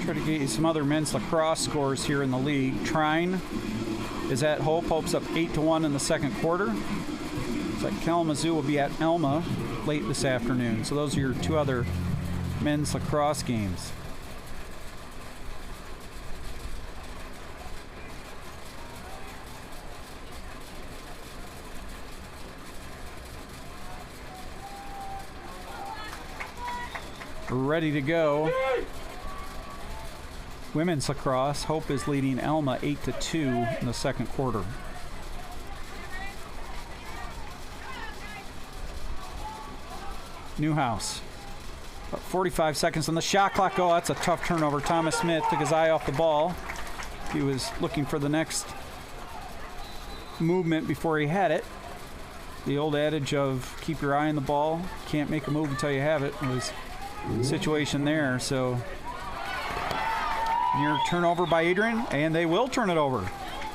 Try to get you some other men's lacrosse scores here in the league. Trine is at Hope. Hope's up 8-1 in the second quarter. Looks like Kalamazoo will be at Elma late this afternoon. So those are your two other men's lacrosse games. We're ready to go. Women's lacrosse, Hope is leading Elma 8-2 in the second quarter. Newhouse. About 45 seconds on the shot clock. Oh, that's a tough turnover. Thomas Smith took his eye off the ball. He was looking for the next movement before he had it. The old adage of keep your eye on the ball. Can't make a move until you have it was the situation there. So near turnover by Adrian, and they will turn it over.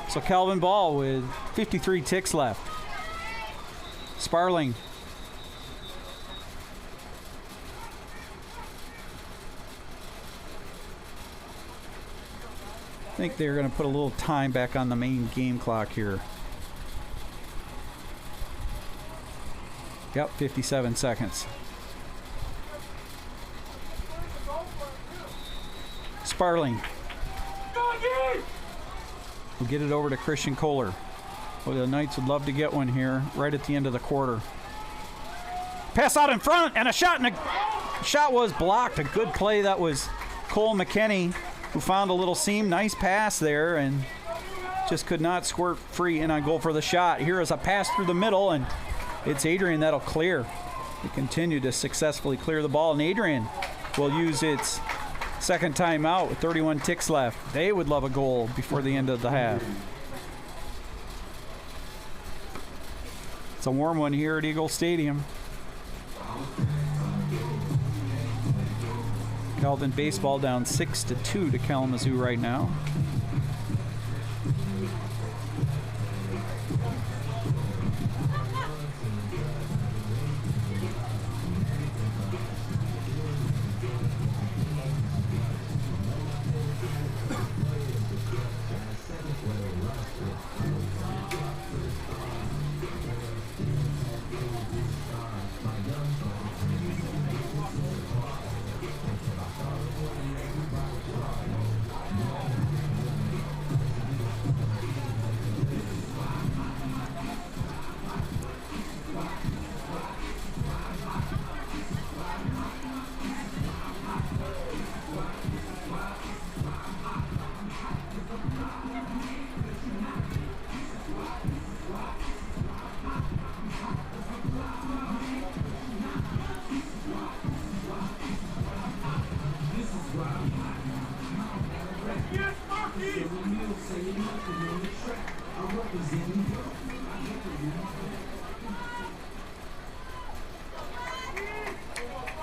So Calvin Ball with 53 ticks left. Sparling. I think they're going to put a little time back on the main game clock here. Yep, 57 seconds. Sparling. We'll get it over to Christian Kohler. Well, the Knights would love to get one here right at the end of the quarter. Pass out in front, and a shot, and a shot was blocked. A good play. That was Cole McKinney, who found a little seam. Nice pass there, and just could not squirt free in on goal for the shot. Here is a pass through the middle, and it's Adrian that'll clear. We continue to successfully clear the ball, and Adrian will use its second timeout with 31 ticks left. They would love a goal before the end of the half. It's a warm one here at Eagle Stadium. Calvin baseball down 6-2 to Kalamazoo right now.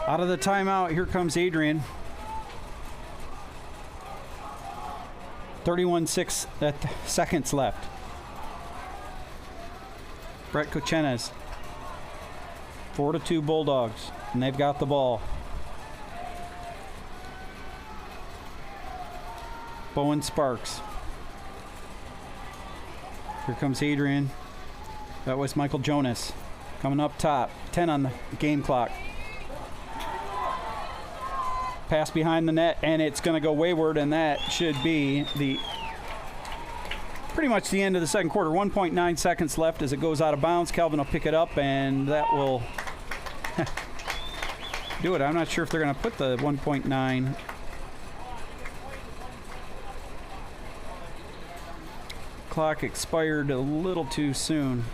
Out of the timeout, here comes Adrian. 31 seconds left. Brett Kuchenes. 4-2 Bulldogs, and they've got the ball. Bowen Sparks. Here comes Adrian. That was Michael Jonas coming up top. 10 on the game clock. Pass behind the net, and it's going to go wayward, and that should be pretty much the end of the second quarter. 1.9 seconds left as it goes out of bounds. Calvin will pick it up, and that will do it. I'm not sure if they're going to put the 1.9. Clock expired a little too soon.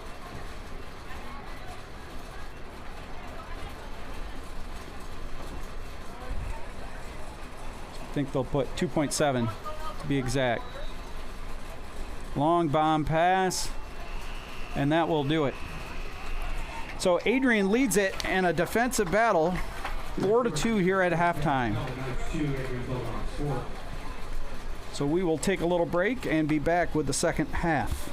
I think they'll put 2.7 to be exact. Long bomb pass, and that will do it. So Adrian leads it in a defensive battle, 4-2 here at halftime. So we will take a little break and be back with the second half.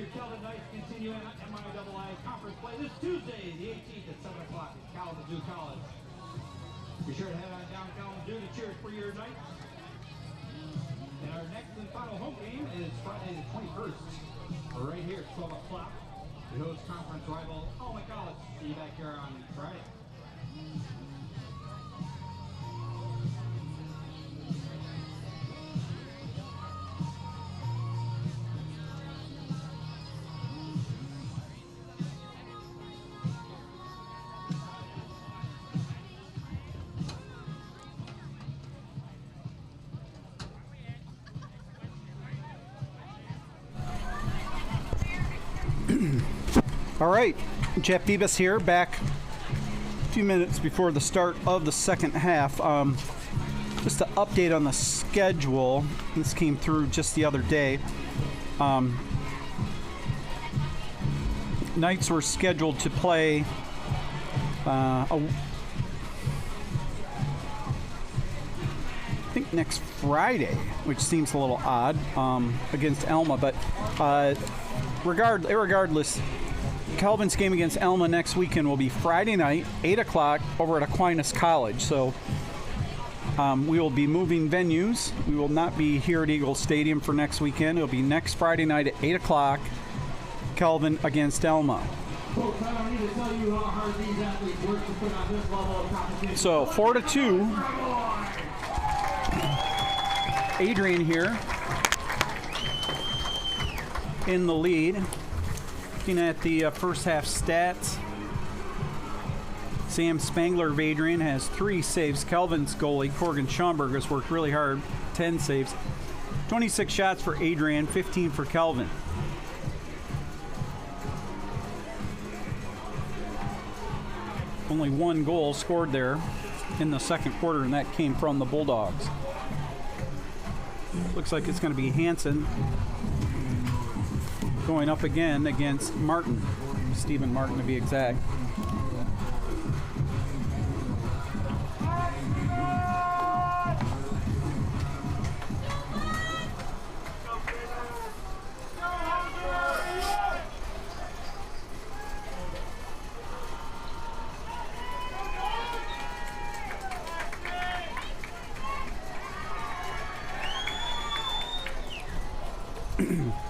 Your Calvin Knights continue in MIAA conference play this Tuesday, the 18th at 7 o'clock at Kalamazoo College. Be sure to head on down Kalamazoo to cheer for your Knights. And our next and final home game is Friday the 21st. Right here at 12 o'clock. The host conference rival, Alma College. See you back here on Friday. All right, Jeff Bibas here, back a few minutes before the start of the second half. Just to update on the schedule, this came through just the other day. Knights were scheduled to play I think next Friday, which seems a little odd, against Alma, but regardless, Calvin's game against Alma next weekend will be Friday night, 8 o'clock, over at Aquinas College. So we will be moving venues. We will not be here at Eagle Stadium for next weekend. It will be next Friday night at 8 o'clock, Calvin against Alma. Folks, I don't need to tell you how hard these athletes work to put on this level of competition. So 4-2. Adrian here in the lead. Looking at the first half stats, Sam Spangler of Adrian has 3 saves. Calvin's goalie, Corgan Schomburg, has worked really hard, 10 saves. 26 shots for Adrian, 15 for Calvin. Only 1 goal scored there in the second quarter, and that came from the Bulldogs. Looks like it's going to be Hansen going up again against Martin, Stephen Martin to be exact.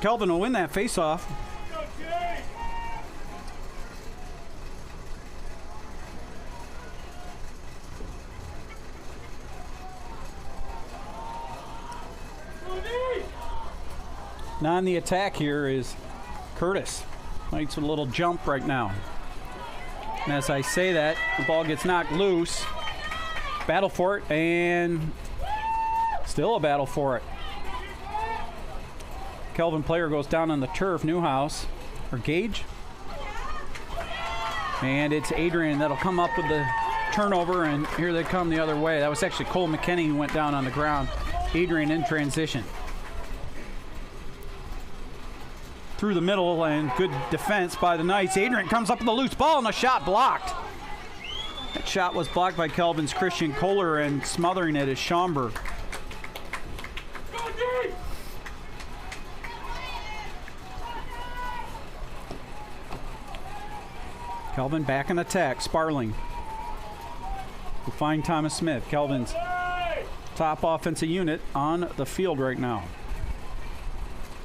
Kelvin will win that face-off. Now on the attack here is Curtis. Knights with a little jump right now. And as I say that, the ball gets knocked loose. Battle for it, and still a battle for it. Kelvin player goes down on the turf. Newhouse, or Gage. And it's Adrian that'll come up with the turnover, and here they come the other way. That was actually Cole McKinney who went down on the ground. Adrian in transition. Through the middle, and good defense by the Knights. Adrian comes up with a loose ball, and a shot blocked. That shot was blocked by Kelvin's Christian Kohler, and smothering it is Schomburg. Kelvin back in attack. Sparling will find Thomas Smith. Kelvin's top offensive unit on the field right now.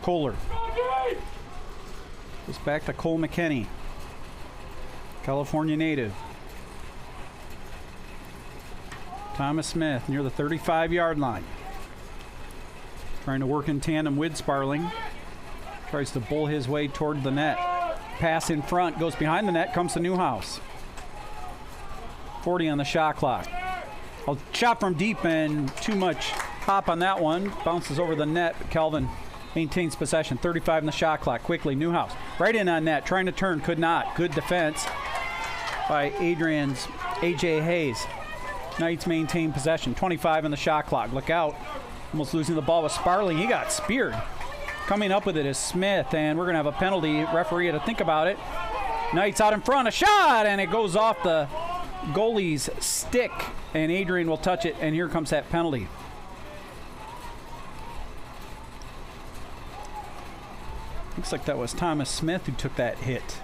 Kohler goes back to Cole McKinney, California native. Thomas Smith near the 35-yard line. Trying to work in tandem with Sparling. Tries to bull his way toward the net. Pass in front, goes behind the net, comes to Newhouse. 40 on the shot clock. A shot from deep, and too much hop on that one. Bounces over the net, but Kelvin maintains possession. 35 in the shot clock. Quickly, Newhouse right in on net, trying to turn, could not. Good defense by Adrian's A.J. Hayes. Knights maintain possession. 25 in the shot clock. Look out. Almost losing the ball with Sparling. He got speared. Coming up with it is Smith, and we're going to have a penalty. Referee had to think about it. Knights out in front, a shot, and it goes off the goalie's stick, and Adrian will touch it, and here comes that penalty. Looks like that was Thomas Smith who took that hit.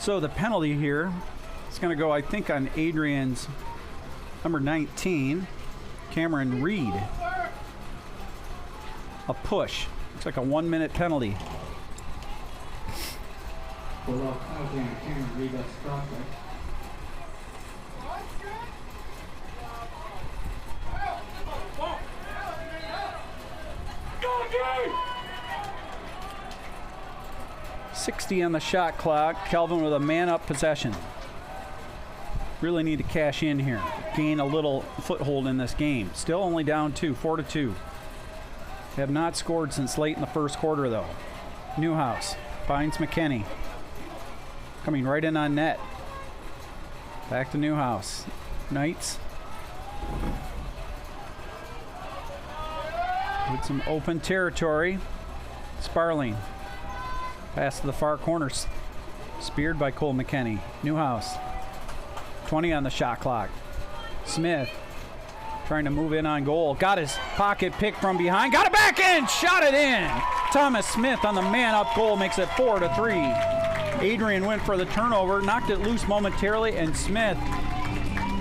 So the penalty here is going to go, I think, on Adrian's number 19, Cameron Reed. A push. Looks like a 1-minute penalty. Well, penalty on Cameron Reed, that's prospect. Go, Gary! 60 on the shot clock. Kelvin with a man-up possession. Really need to cash in here. Gain a little foothold in this game. Still only down 2, 4-2. Have not scored since late in the first quarter, though. Newhouse finds McKinney. Coming right in on net. Back to Newhouse. Knights. With some open territory. Sparling. Pass to the far corner. Speared by Cole McKinney. Newhouse. 20 on the shot clock. Smith trying to move in on goal. Got his pocket picked from behind. Got it back in. Shot it in. Thomas Smith on the man-up goal makes it 4-3. Adrian went for the turnover. Knocked it loose momentarily, and Smith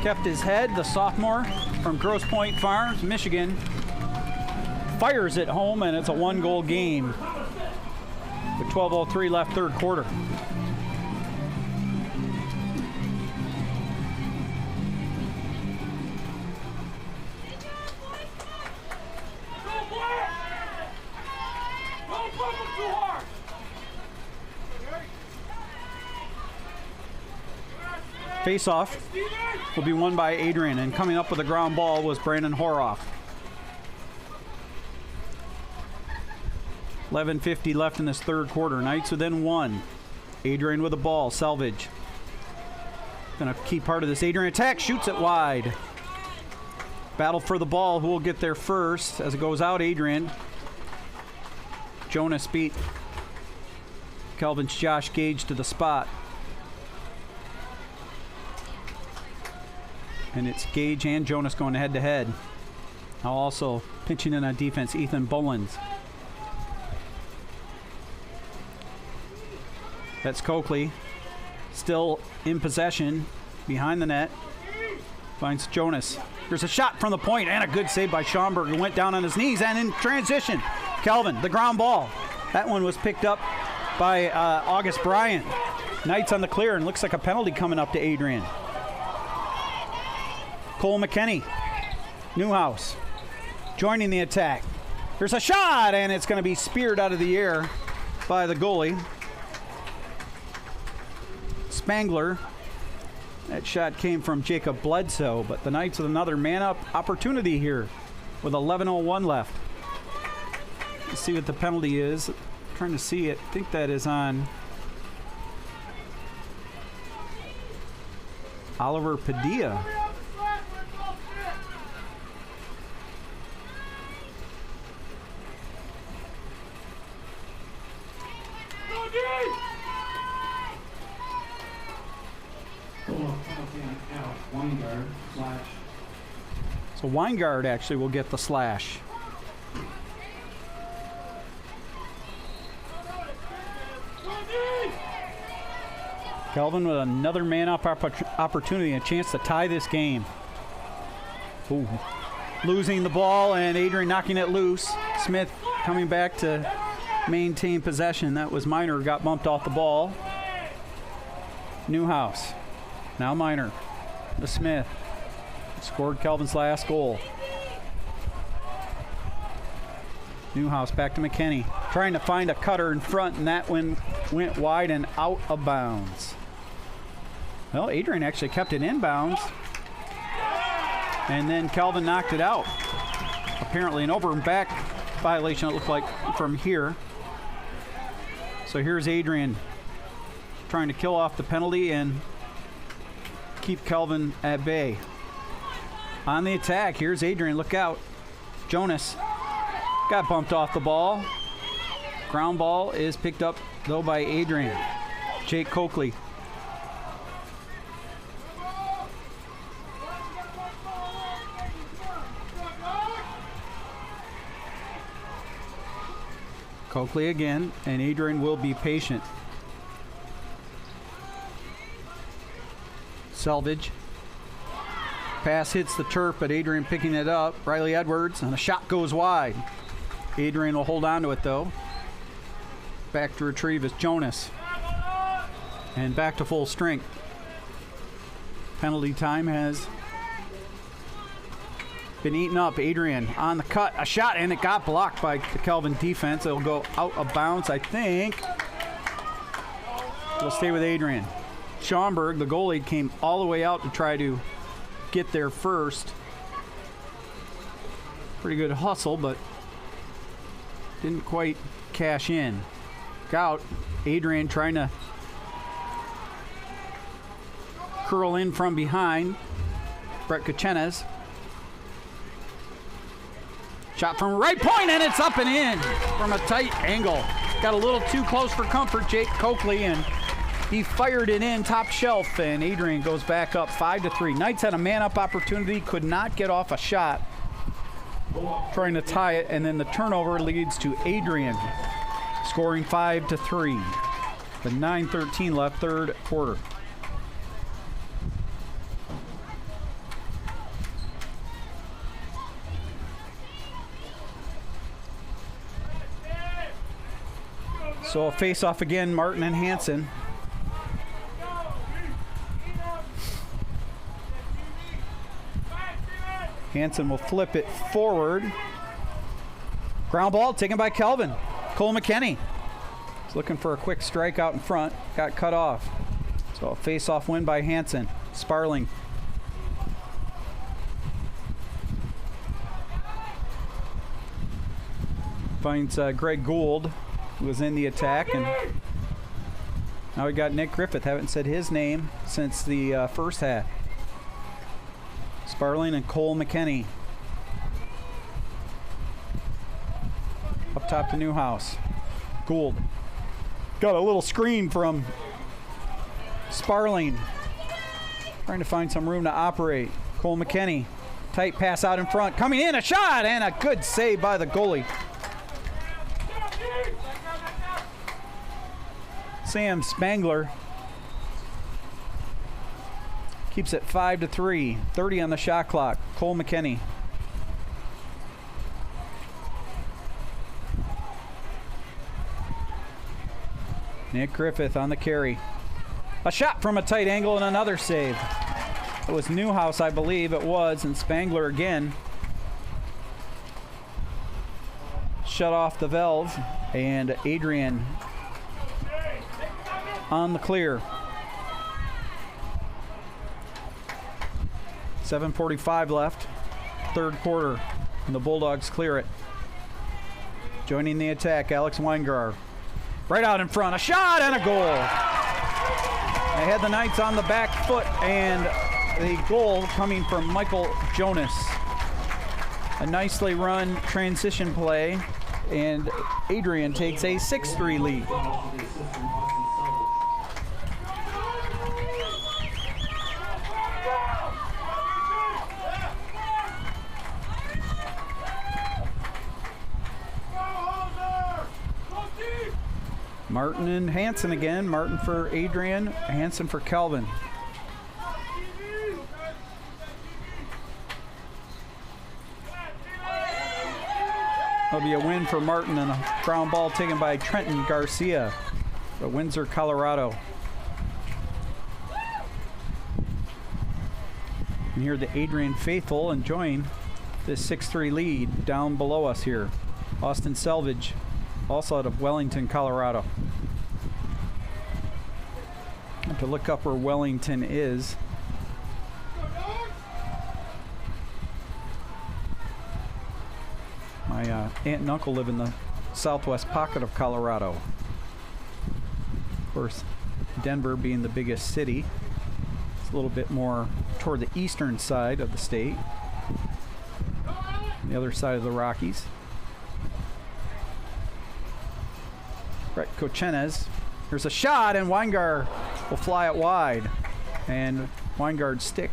kept his head. The sophomore from Grosse Pointe Farms, Michigan, fires it home, and it's a 1-goal game with 12:03 left, third quarter. Face-off will be won by Adrian, and coming up with a ground ball was Brandon Horoff. 11:50 left in this third quarter. Knights within 1. Adrian with the ball. Selvage. Gonna keep part of this Adrian attack. Shoots it wide. Battle for the ball. Who will get there first? As it goes out, Adrian. Jonas beat Kelvin's Josh Gage to the spot. And it's Gage and Jonas going head-to-head. Now also pitching in on defense, Ethan Bullens. That's Coakley. Still in possession. Behind the net. Finds Jonas. There's a shot from the point and a good save by Schaumburg, who went down on his knees, and in transition, Kelvin, the ground ball. That one was picked up by August Bryant. Knights on the clear, and looks like a penalty coming up to Adrian. Cole McKinney. Newhouse joining the attack. There's a shot, and it's going to be speared out of the air by the goalie. Spangler. That shot came from Jacob Bledsoe, but the Knights with another man-up opportunity here with 11:01 left. Let's see what the penalty is. I'm trying to see it. I think that is on Oliver Padilla. So Weingard actually will get the slash. Kelvin with another man-up opportunity, a chance to tie this game. Ooh. Losing the ball, and Adrian knocking it loose. Smith coming back to maintain possession. That was Miner who got bumped off the ball. Newhouse. Now Miner. To Smith. Scored Kelvin's last goal. Newhouse back to McKinney. Trying to find a cutter in front, and that one went wide and out of bounds. Well, Adrian actually kept it inbounds. And then Kelvin knocked it out. Apparently an over and back violation, it looked like, from here. So here's Adrian trying to kill off the penalty and keep Kelvin at bay. On the attack, here's Adrian, look out. Jonas got bumped off the ball. Ground ball is picked up, though, by Adrian. Jake Coakley. Coakley again, and Adrian will be patient. Selvage. Pass hits the turf, but Adrian picking it up. Riley Edwards, and a shot goes wide. Adrian will hold on to it, though. Back to retrieve is Jonas. And back to full strength. Penalty time has been eaten up. Adrian on the cut, a shot, and it got blocked by the Kelvin defense. It'll go out of bounds, I think. We'll stay with Adrian. Schaumburg, the goalie, came all the way out to try to get there first. Pretty good hustle, but didn't quite cash in. Out. Adrian trying to curl in from behind. Brett Kuchenes. Shot from right point, and it's up and in from a tight angle. Got a little too close for comfort, Jake Coakley, and he fired it in top shelf, and Adrian goes back up 5-3. Knights had a man-up opportunity, could not get off a shot. Trying to tie it, and then the turnover leads to Adrian scoring 5-3. The 9:13 left, third quarter. So a face-off again, Martin and Hansen. Hansen will flip it forward. Ground ball taken by Kelvin. Cole McKinney is looking for a quick strike out in front. Got cut off. So a face-off win by Hansen. Sparling. Finds Greg Gould, who was in the attack. And now we got Nick Griffith. Haven't said his name since the first half. Sparling and Cole McKinney. Up top to Newhouse. Gould. Got a little screen from Sparling. Trying to find some room to operate. Cole McKinney. Tight pass out in front. Coming in, a shot, and a good save by the goalie. Sam Spangler keeps it 5-3. 30 on the shot clock. Cole McKinney. Nick Griffith on the carry. A shot from a tight angle and another save. It was Newhouse, I believe it was, and Spangler again. Shut off the valve, and Adrian on the clear. 7:45 left, third quarter, and the Bulldogs clear it. Joining the attack, Alex Weingar. Right out in front, a shot and a goal. They had the Knights on the back foot, and the goal coming from Michael Jonas. A nicely run transition play, and Adrian takes a 6-3 lead. Martin and Hansen again. Martin for Adrian, Hansen for Kelvin. That'll be a win for Martin, and a ground ball taken by Trenton Garcia for Windsor, Colorado. And here the Adrian faithful enjoying this 6-3 lead down below us here. Austin Selvage, also out of Wellington, Colorado. I have to look up where Wellington is. My aunt and uncle live in the southwest pocket of Colorado. Of course, Denver being the biggest city. It's a little bit more toward the eastern side of the state. The other side of the Rockies. Brett Kuchenes. There's a shot, and Weingar will fly it wide. And Weingar's stick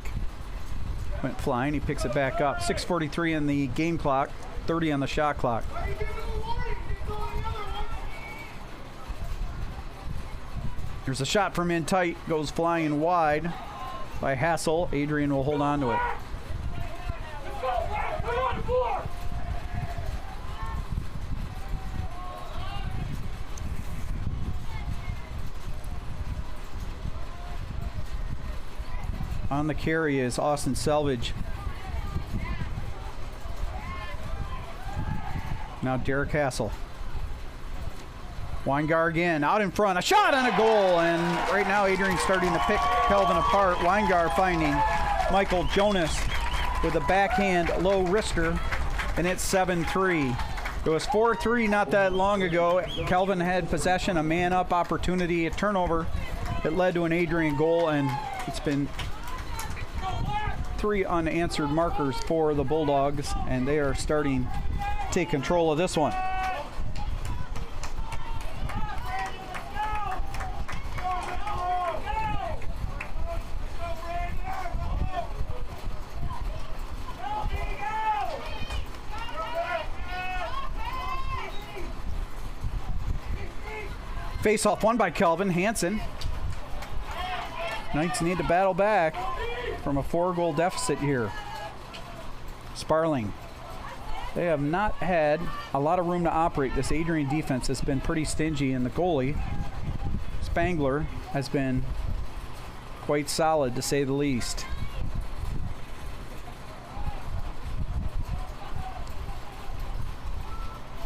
went flying. He picks it back up. 6:43 in the game clock, 30 on the shot clock. There's a shot from in tight, goes flying wide by Hassel. Adrian will hold on to it. Let's go, Black! Put it on the floor! On the carry is Austin Selvage. Now Derek Hassel. Weingar again, out in front, a shot and a goal, and right now Adrian's starting to pick Kelvin apart. Weingar finding Michael Jonas with a backhand low wrister, and it's 7-3. It was 4-3 not that long ago. Kelvin had possession, a man-up opportunity, a turnover. It led to an Adrian goal, and it's been 3 unanswered markers for the Bulldogs, and they are starting to take control of this one. Face-off won by Kelvin. Hansen. Knights need to battle back from a 4-goal deficit here. Sparling. They have not had a lot of room to operate. This Adrian defense has been pretty stingy, and the goalie, Spangler, has been quite solid to say the least.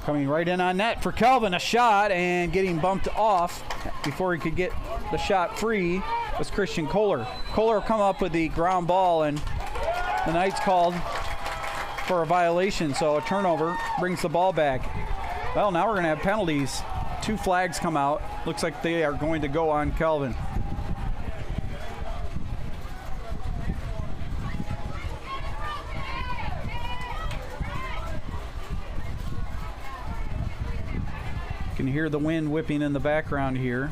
Coming right in on net for Kelvin, a shot, and getting bumped off before he could get the shot free was Christian Kohler. Kohler come up with the ground ball, and the Knights called for a violation, so a turnover brings the ball back. Well, now we're going to have penalties. 2 flags come out. Looks like they are going to go on Kelvin. You can hear the wind whipping in the background here.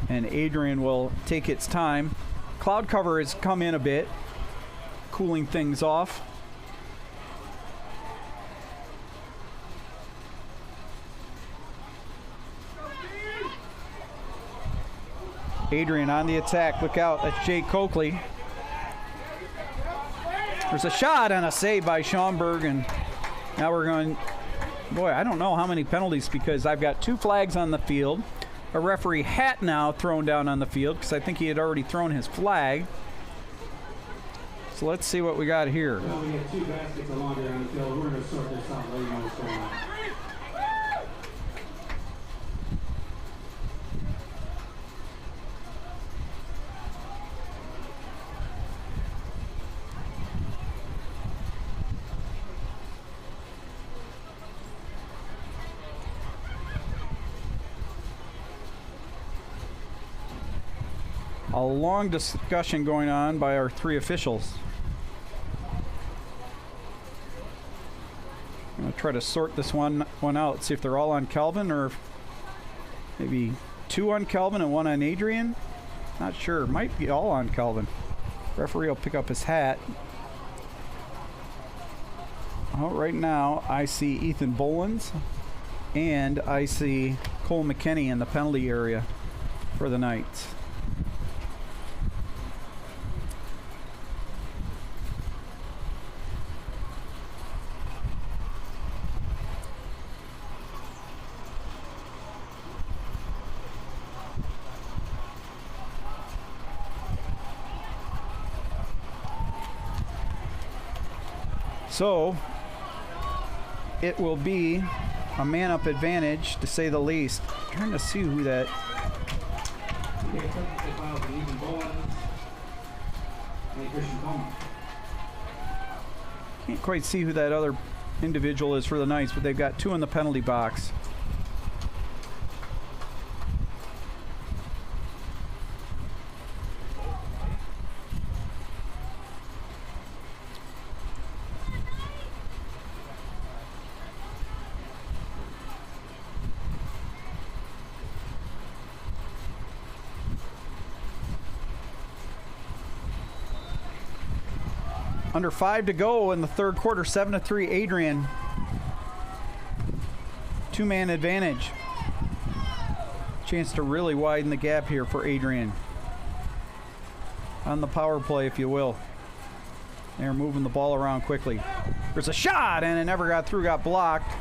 And Adrian will take its time. Cloud cover has come in a bit, cooling things off. Adrian on the attack. Look out, that's Jake Coakley. There's a shot and a save by Schaumburg, and now we're going, boy, I don't know how many penalties, because I've got 2 flags on the field. A referee hat now thrown down on the field, because I think he had already thrown his flag. So let's see what we got here. Well, we have 2 baskets of laundry on the field. We're going to sort this out, let you know what's going on. A long discussion going on by our 3 officials. I'm going to try to sort this one out, see if they're all on Kelvin, or maybe 2 on Kelvin and 1 on Adrian. Not sure. Might be all on Kelvin. Referee will pick up his hat. Oh, right now I see Ethan Bolins and I see Cole McKinney in the penalty area for the Knights. So it will be a man-up advantage, to say the least. I'm trying to see who that. Can't quite see who that other individual is for the Knights, but they've got 2 in the penalty box. Under 5 to go in the 3rd quarter, 7-3 Adrian. Two-man advantage. Chance to really widen the gap here for Adrian. On the power play, if you will. They're moving the ball around quickly. There's a shot, and it never got through, got blocked.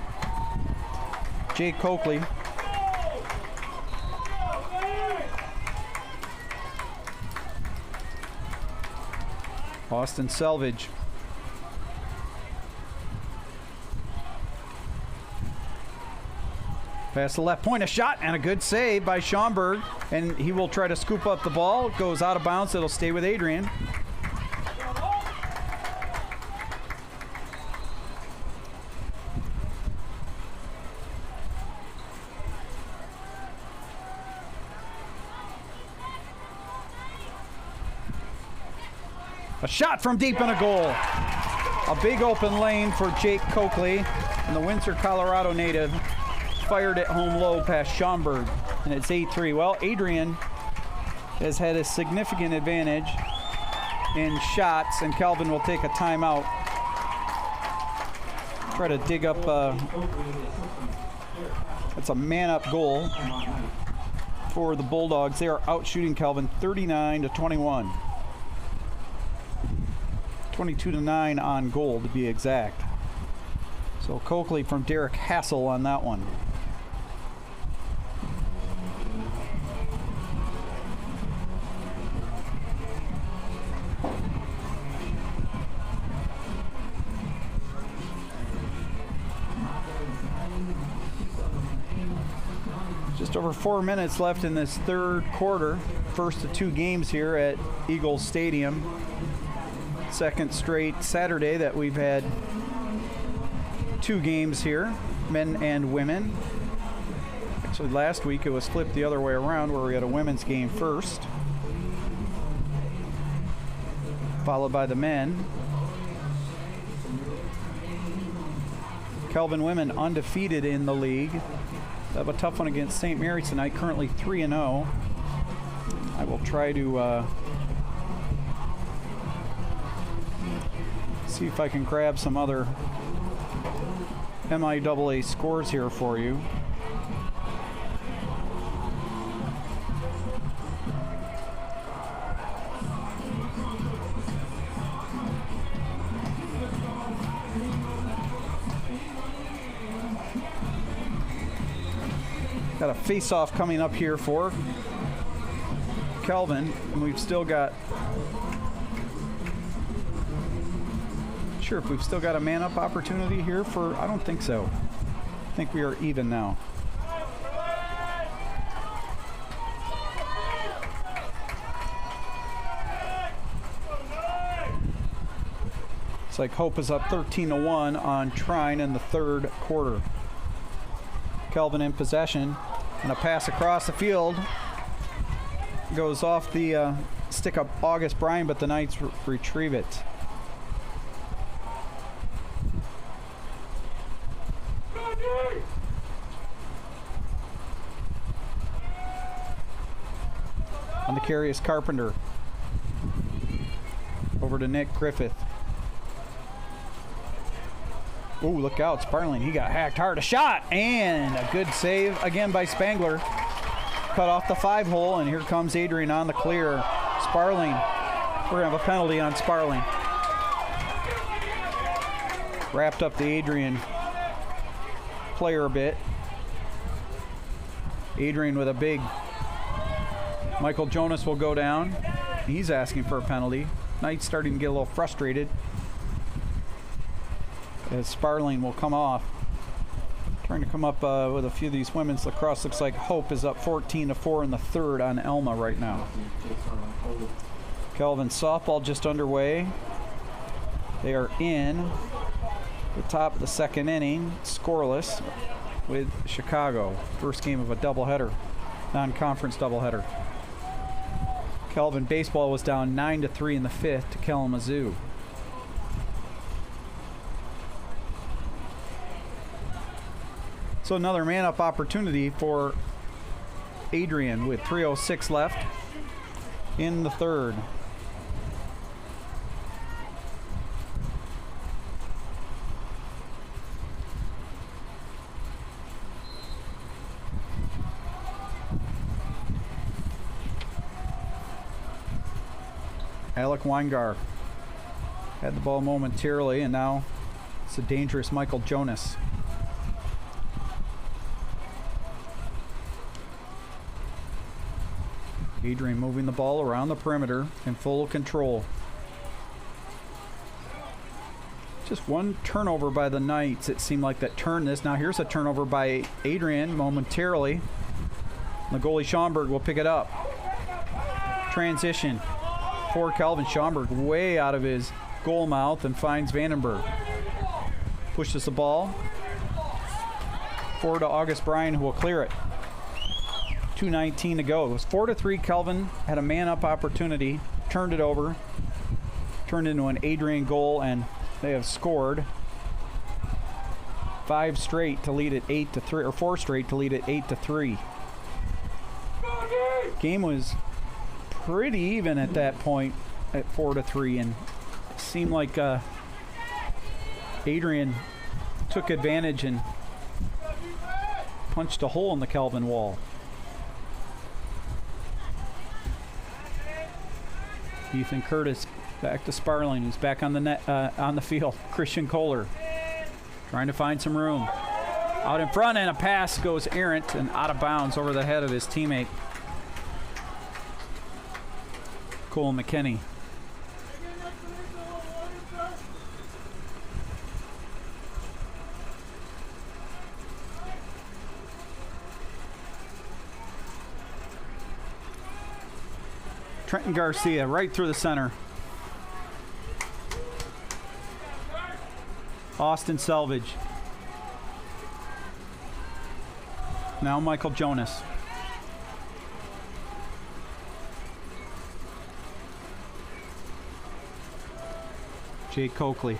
Jake Coakley. Austin Selvage. Pass the left point, a shot, and a good save by Schaumburg. And he will try to scoop up the ball. Goes out of bounds. It'll stay with Adrian. A shot from deep and a goal. A big open lane for Jake Coakley, and the Windsor, Colorado native fired it home low past Schaumburg, and it's 8-3. Well, Adrian has had a significant advantage in shots, and Calvin will take a timeout. Try to dig up, that's a man-up goal for the Bulldogs. They are out shooting Calvin 39-21. 22-9 on goal, to be exact. So Coakley from Derek Hassel on that one. Just over 4 minutes left in this third quarter. First of two games here at Eagles Stadium. Second straight Saturday that we've had two games here, men and women. Actually, last week it was flipped the other way around, where we had a women's game first, followed by the men. Calvin women undefeated in the league. They have a tough one against St. Mary's tonight, currently 3-0. I will try to see if I can grab some other MIAA scores here for you. Got a face-off coming up here for Calvin, and we've still got, sure if we've still got a man-up opportunity here for, I don't think so. I think we are even now. It's like Hope is up 13-1 on Trine in the third quarter. Calvin in possession, and a pass across the field goes off the stick of August Bryan, but the Knights retrieve it. On the carry is Carpenter. Over to Nick Griffith. Ooh, look out, Sparling. He got hacked hard. A shot, and a good save again by Spangler. Cut off the 5-hole, and here comes Adrian on the clear. Sparling. We're going to have a penalty on Sparling. Wrapped up the Adrian player a bit. Adrian with a big. Michael Jonas will go down. He's asking for a penalty. Knight's starting to get a little frustrated, as Sparling will come off. Trying to come up with a few of these women's lacrosse. Looks like Hope is up 14-4 in the third on Elma right now. Calvin softball just underway. They are in the top of the second inning, scoreless, with Chicago. First game of a doubleheader, non-conference doubleheader. Calvin baseball was down 9-3 in the fifth to Kalamazoo. So another man-up opportunity for Adrian with 3:06 left in the third. Alec Weingar had the ball momentarily, and now it's a dangerous Michael Jonas. Adrian moving the ball around the perimeter in full control. Just one turnover by the Knights. It seemed like that turned this. Now here's a turnover by Adrian momentarily. The goalie Schomburg will pick it up. Transition. Poor Calvin Schomburg way out of his goal mouth and finds Vandenberg. Pushes the ball forward to August Bryan, who will clear it. 2:19 to go. It was 4-3. Calvin had a man-up opportunity, turned it over, turned into an Adrian goal, and they have scored 5 straight to lead it 8-3, or 4 straight to lead it 8-3. Game was pretty even at that point at 4-3, and it seemed like Adrian took advantage and punched a hole in the Calvin wall. Ethan Curtis back to Sparling, who's back on the net, on the field. Christian Kohler trying to find some room. Out in front, and a pass goes errant and out of bounds over the head of his teammate, Cole McKinney. Trenton Garcia right through the center. Austin Selvage. Now Michael Jonas. Jake Coakley.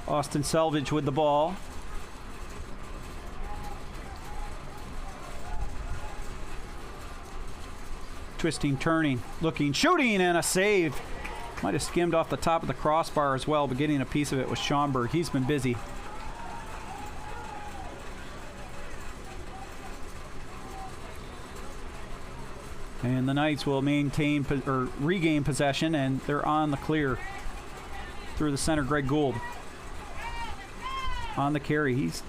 Austin Selvage with the ball. Twisting, turning, looking, shooting, and a save. Might have skimmed off the top of the crossbar as well, but getting a piece of it was Schomburg. He's been busy. And the Knights will maintain or regain possession, and they're on the clear through the center. Greg Gould on the carry. He's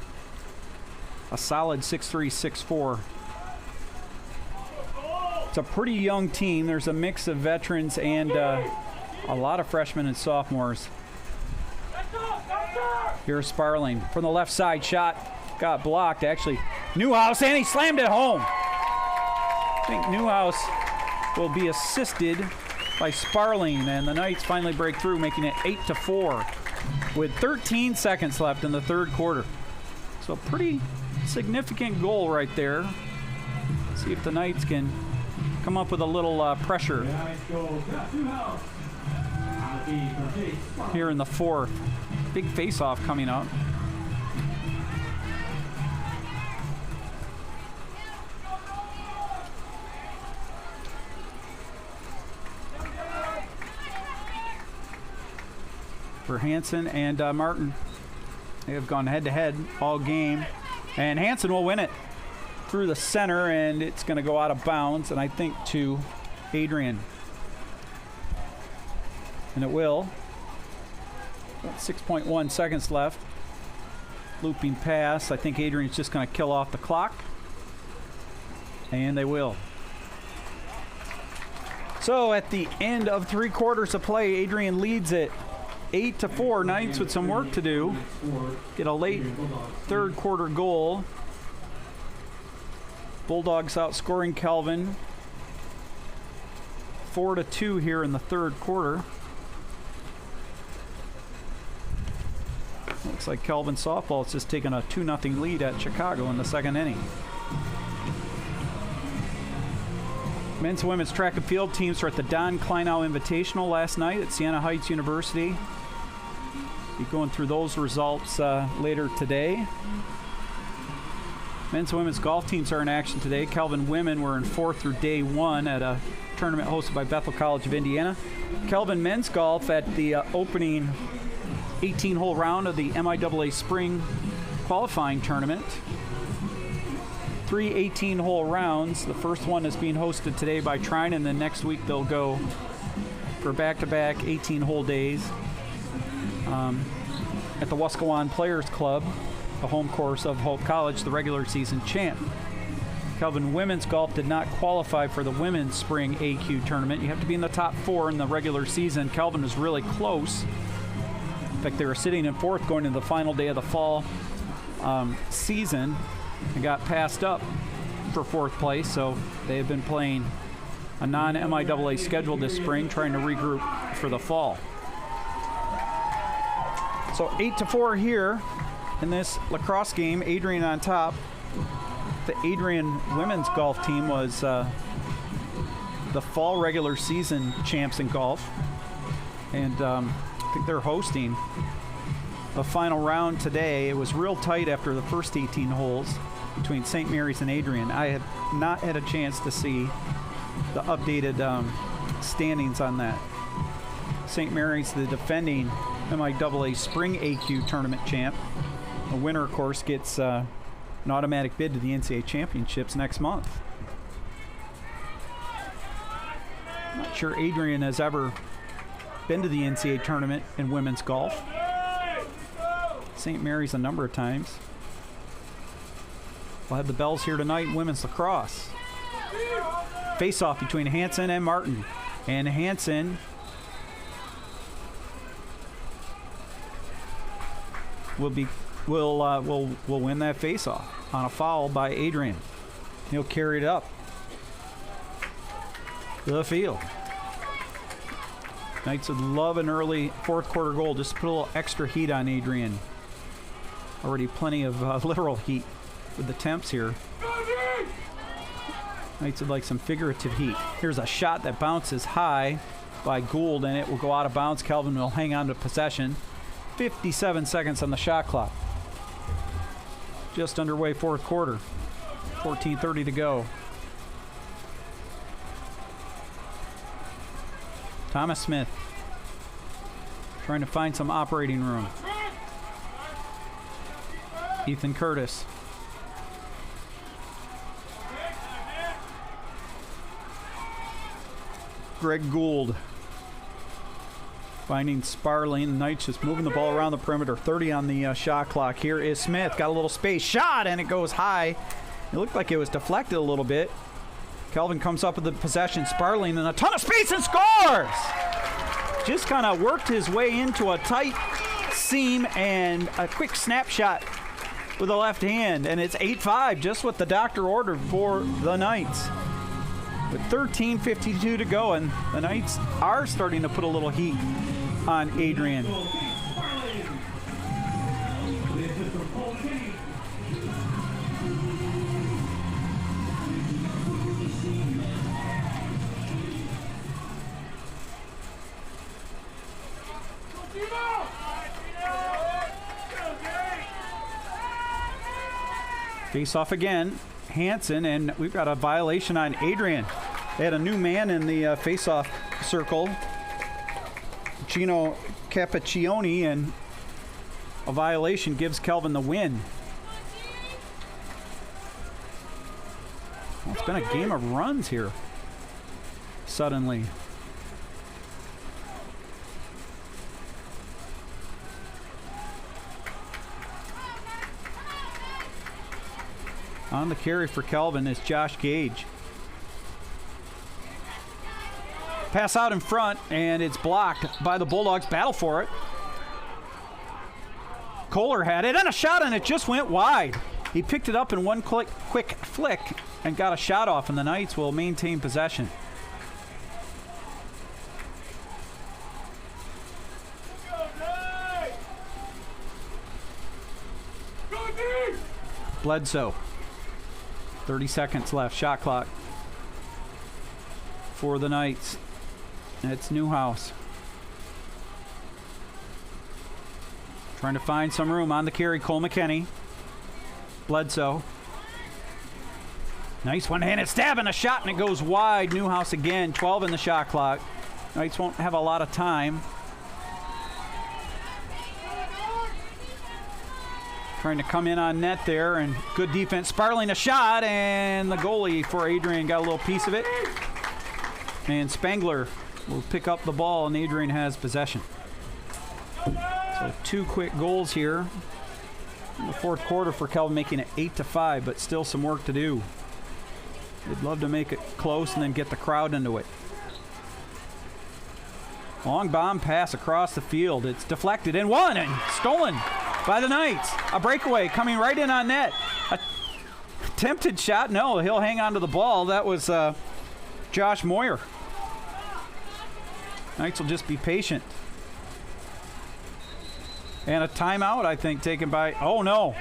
a solid 6'3", 6'4". It's a pretty young team. There's a mix of veterans and a lot of freshmen and sophomores. Here's Sparling from the left side. Shot got blocked. Actually, Newhouse, and he slammed it home. I think Newhouse will be assisted by Sparling, and the Knights finally break through, making it 8-4 with 13 seconds left in the third quarter. So a pretty significant goal right there. See if the Knights can come up with a little pressure here in the fourth. Big face-off coming up. For Hansen and Martin. They have gone head-to-head all game. And Hansen will win it through the center, and it's going to go out of bounds, and I think to Adrian. And it will. 6.1 seconds left. Looping pass. I think Adrian's just going to kill off the clock. And they will. So at the end of 3 quarters of play, Adrian leads it 8-4. Knights with some work to do. Get a late third quarter goal. Bulldogs outscoring Calvin 4-2 here in the third quarter. Looks like Calvin softball has just taken a 2-0 lead at Chicago in the second inning. Men's and women's track and field teams were at the Don Kleinau Invitational last night at Siena Heights University. Be going through those results later today. Men's and women's golf teams are in action today. Calvin women were in 4th through day 1 at a tournament hosted by Bethel College of Indiana. Calvin men's golf at the opening 18-hole round of the MIAA Spring qualifying tournament. 3 18-hole rounds. The first one is being hosted today by Trine, and then next week they'll go for back-to-back 18-hole days at the Waskawan Players Club, the home course of Hope College, the regular season champ. Kelvin women's golf did not qualify for the women's spring AQ tournament. You have to be in the top 4 in the regular season. Kelvin was really close. In fact, they were sitting in 4th going into the final day of the fall season and got passed up for 4th place. So they have been playing a non-MIAA schedule this spring, trying to regroup for the fall. So 8-4 here in this lacrosse game. Adrian on top. The Adrian women's golf team was the fall regular season champs in golf, and I think they're hosting the final round today. It was real tight after the first 18 holes between St. Mary's and Adrian. I have not had a chance to see the updated standings on that. St. Mary's, the defending MIAA Spring AQ tournament champ. The winner, of course, gets an automatic bid to the NCAA championships next month. I'm not sure Adrian has ever been to the NCAA tournament in women's golf. St. Mary's a number of times. We'll have the bells here tonight in women's lacrosse. Face-off between Hansen and Martin. And Hansen will win that face-off on a foul by Adrian. He'll carry it up the field. Knights would love an early 4th quarter goal. Just put a little extra heat on Adrian. Already plenty of literal heat with the temps here. Knights would like some figurative heat. Here's a shot that bounces high by Gould, and it will go out of bounds. Kelvin will hang on to possession. 57 seconds on the shot clock. Just underway 4th quarter. 14:30 to go. Thomas Smith trying to find some operating room. Ethan Curtis. Greg Gould finding Sparling. The Knights just moving the ball around the perimeter. 30 on the shot clock. Here is Smith. Got a little space. Shot, and it goes high. It looked like it was deflected a little bit. Kelvin comes up with the possession. Sparling and a ton of space and scores! Just kind of worked his way into a tight seam and a quick snapshot with the left hand. And it's 8-5, just what the doctor ordered for the Knights. With 13:52 to go, and the Knights are starting to put a little heat on Adrian. Face off again. Hansen, and we've got a violation on Adrian. They had a new man in the face-off circle, Gino Capaccioni, and a violation gives Kelvin the win. Well, it's been a game of runs here, suddenly. On the carry for Kelvin is Josh Gage. Pass out in front, and it's blocked by the Bulldogs. Battle for it. Kohler had it, and a shot, and it just went wide. He picked it up in one quick flick and got a shot off, and the Knights will maintain possession. Bledsoe. 30 seconds left. Shot clock for the Knights. It's Newhouse. Trying to find some room on the carry. Cole McKinney. Bledsoe. Nice one-handed stab and a shot, and it goes wide. Newhouse again. 12 in the shot clock. Knights won't have a lot of time. Trying to come in on net there, and good defense. Sparling a shot, and the goalie for Adrian got a little piece of it. And Spangler will pick up the ball, and Adrian has possession. So 2 quick goals here in the fourth quarter for Kelvin, making it 8-5, but still some work to do. They'd love to make it close and then get the crowd into it. Long bomb pass across the field. It's deflected and won and stolen by the Knights. A breakaway coming right in on net. A attempted shot. No, he'll hang on to the ball. That was Josh Moyer. Knights will just be patient. And a timeout, I think, taken by... Oh, no.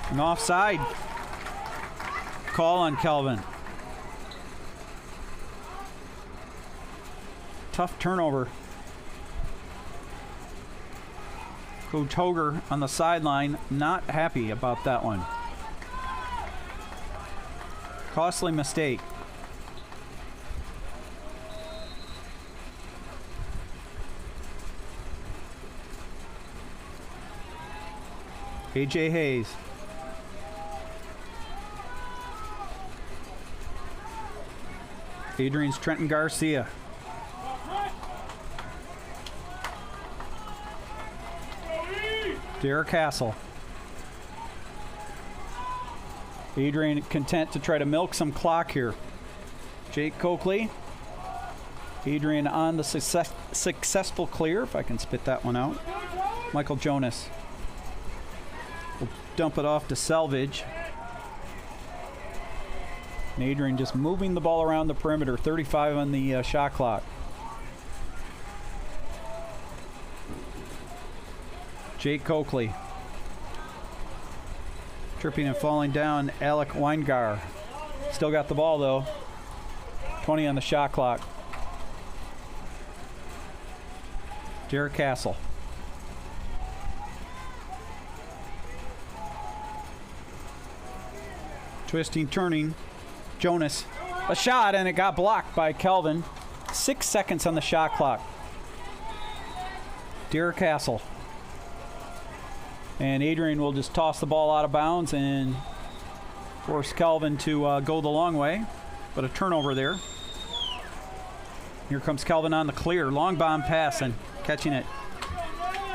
An offside call on Kelvin. Tough turnover. Coach Hoger on the sideline, not happy about that one. Costly mistake. A.J. Hayes. Adrian's Trenton Garcia. Derek Castle. Adrian content to try to milk some clock here. Jake Coakley. Adrian on the successful clear, if I can spit that one out. Michael Jonas will dump it off to Selvage. And Adrian just moving the ball around the perimeter. 35 on the shot clock. Jake Coakley. Tripping and falling down, Alec Weingar. Still got the ball, though. 20 on the shot clock. Derek Castle. Twisting, turning. Jonas. A shot, and it got blocked by Kelvin. 6 seconds on the shot clock. Derek Castle. And Adrian will just toss the ball out of bounds and force Kelvin to go the long way. But a turnover there. Here comes Kelvin on the clear. Long bomb pass and catching it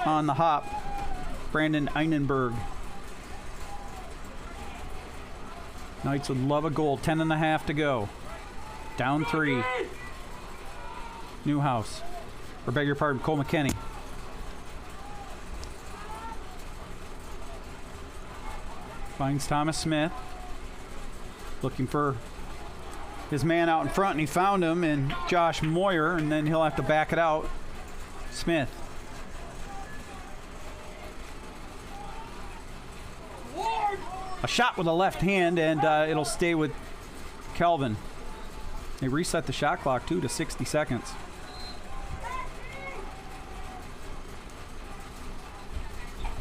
on the hop. Brandon Einenberg. Knights would love a goal. 10.5 to go. Down 3. Newhouse. Or beg your pardon, Cole McKinney. Finds Thomas Smith. Looking for his man out in front, and he found him, and Josh Moyer, and then he'll have to back it out. Smith. A shot with the left hand, and it'll stay with Kelvin. They reset the shot clock, too, to 60 seconds.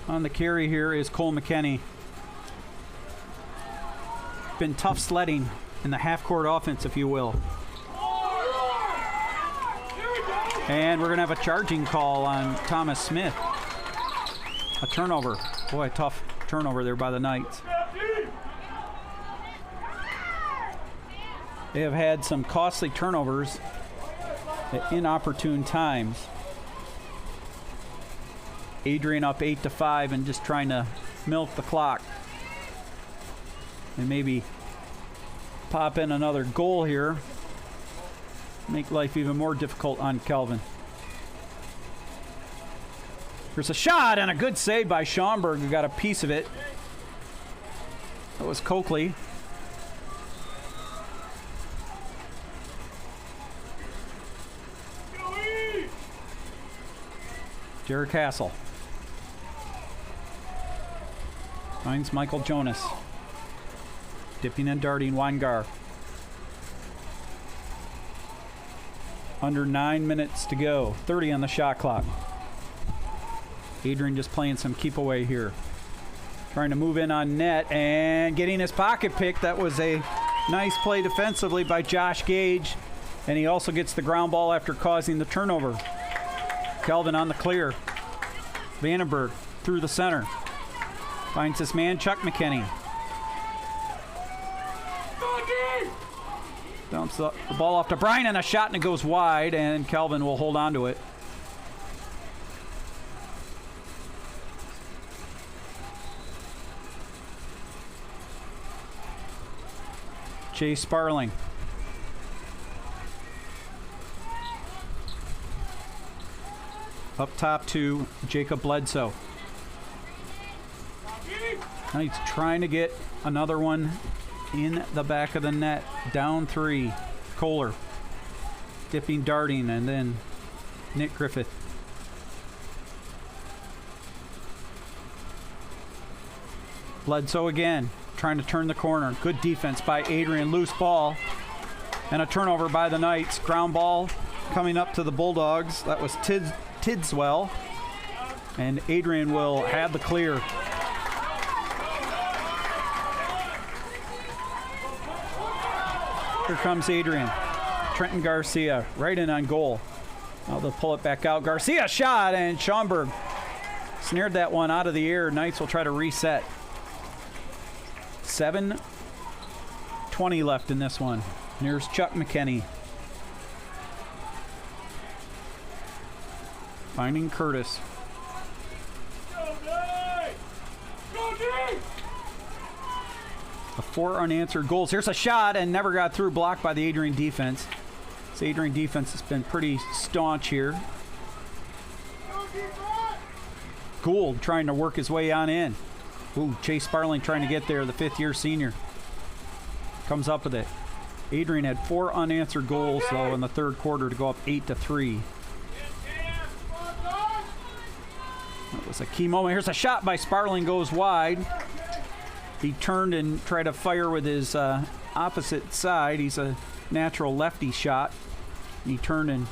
On the carry here is Cole McKinney. Been tough sledding in the half-court offense, if you will. And we're going to have a charging call on Thomas Smith. A turnover. Boy, a tough turnover there by the Knights. They have had some costly turnovers at inopportune times. Adrian up 8-5 and just trying to milk the clock. And maybe pop in another goal here. Make life even more difficult on Kelvin. There's a shot and a good save by Schaumburg, who got a piece of it. That was Coakley. Derek Castle. Finds Michael Jonas. Dipping and darting, Weingar. Under 9 minutes to go. 30 on the shot clock. Adrian just playing some keep away here. Trying to move in on net and getting his pocket pick. That was a nice play defensively by Josh Gage. And he also gets the ground ball after causing the turnover. Kelvin on the clear. Vandenberg through the center. Finds this man, Chuck McKinney. Dumps the ball off to Brian, and a shot, and it goes wide, and Calvin will hold on to it. Chase Sparling. Up top to Jacob Bledsoe. Knights trying to get another one in the back of the net. Down 3. Kohler. Dipping, darting, and then Nick Griffith. Bledsoe again, trying to turn the corner. Good defense by Adrian. Loose ball. And a turnover by the Knights. Ground ball coming up to the Bulldogs. That was Tidswell. And Adrian will have the clear. Here comes Adrian. Trenton Garcia right in on goal. Now they'll pull it back out. Garcia shot, and Schaumburg snared that one out of the air. Knights will try to reset. 7:20 left in this one. Here's Chuck McKinney. Finding Curtis. The 4 unanswered goals. Here's a shot, and never got through. Blocked by the Adrian defense. This Adrian defense has been pretty staunch here. Gould trying to work his way on in. Ooh, Chase Sparling trying to get there, the 5th-year senior. Comes up with it. Adrian had 4 unanswered goals, though, in the 3rd quarter to go up 8-3. That was a key moment. Here's a shot by Sparling, goes wide. He turned and tried to fire with his opposite side. He's a natural lefty shot. He turned and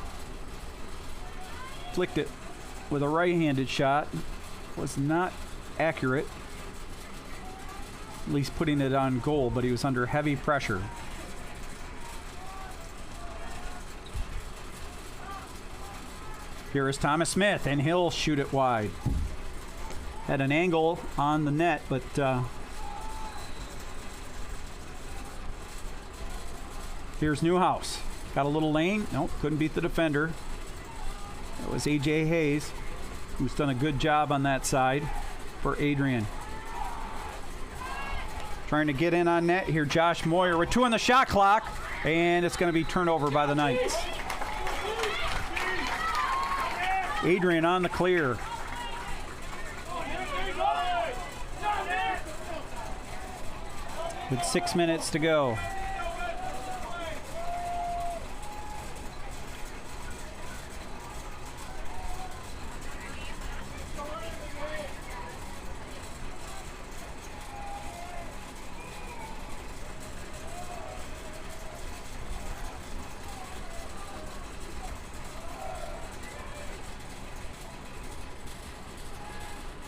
flicked it with a right-handed shot. Was not accurate. At least putting it on goal, but he was under heavy pressure. Here is Thomas Smith, and he'll shoot it wide. Had an angle on the net, but here's Newhouse. Got a little lane. Nope, couldn't beat the defender. That was A.J. Hayes, who's done a good job on that side for Adrian. Trying to get in on net here, Josh Moyer with 2 on the shot clock, and it's going to be turned over by the Knights. Adrian on the clear. With 6 minutes to go.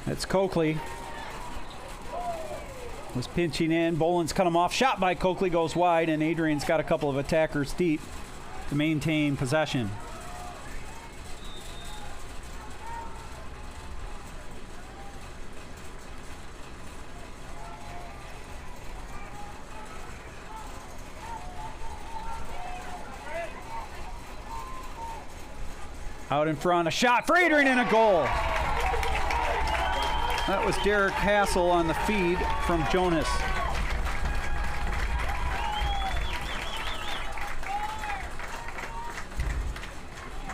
It's Coakley. Was pinching in. Boland's cut him off. Shot by Coakley goes wide, and Adrian's got a couple of attackers deep to maintain possession. Out in front, a shot for Adrian and a goal. That was Derek Hassel on the feed from Jonas.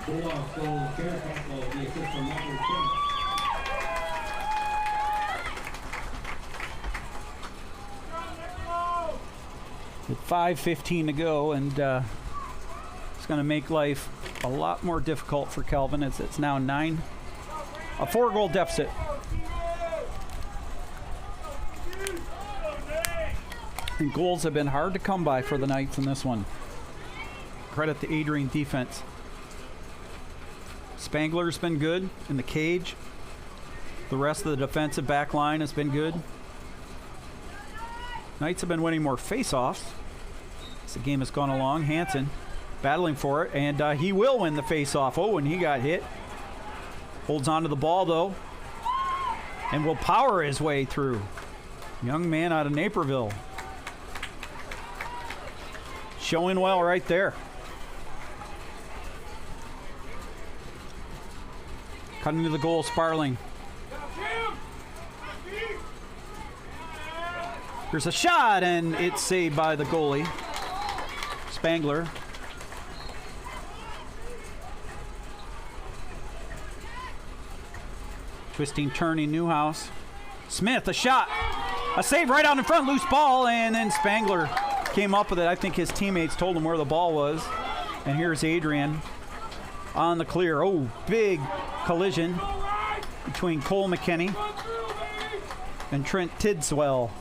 Bulldogs goal, Derek Hassel, the assist from number 10. With 5:15 to go, and it's going to make life a lot more difficult for Calvin as it's now a 4-goal deficit. And goals have been hard to come by for the Knights in this one. Credit the Adrian defense. Spangler's been good in the cage. The rest of the defensive back line has been good. Knights have been winning more face-offs as the game has gone along. Hansen battling for it, and he will win the face-off. Oh, and he got hit. Holds on to the ball, though. and will power his way through. Young man out of Naperville. Showing well right there. Cutting to the goal, Sparling. Here's a shot, and it's saved by the goalie, Spangler. Twisting, turning, Newhouse. Smith, a shot. A save right out in front, loose ball, and then Spangler came up with it. I think his teammates told him where the ball was. And here's Adrian on the clear. Oh, big collision between Cole McKinney and Trent Tidswell.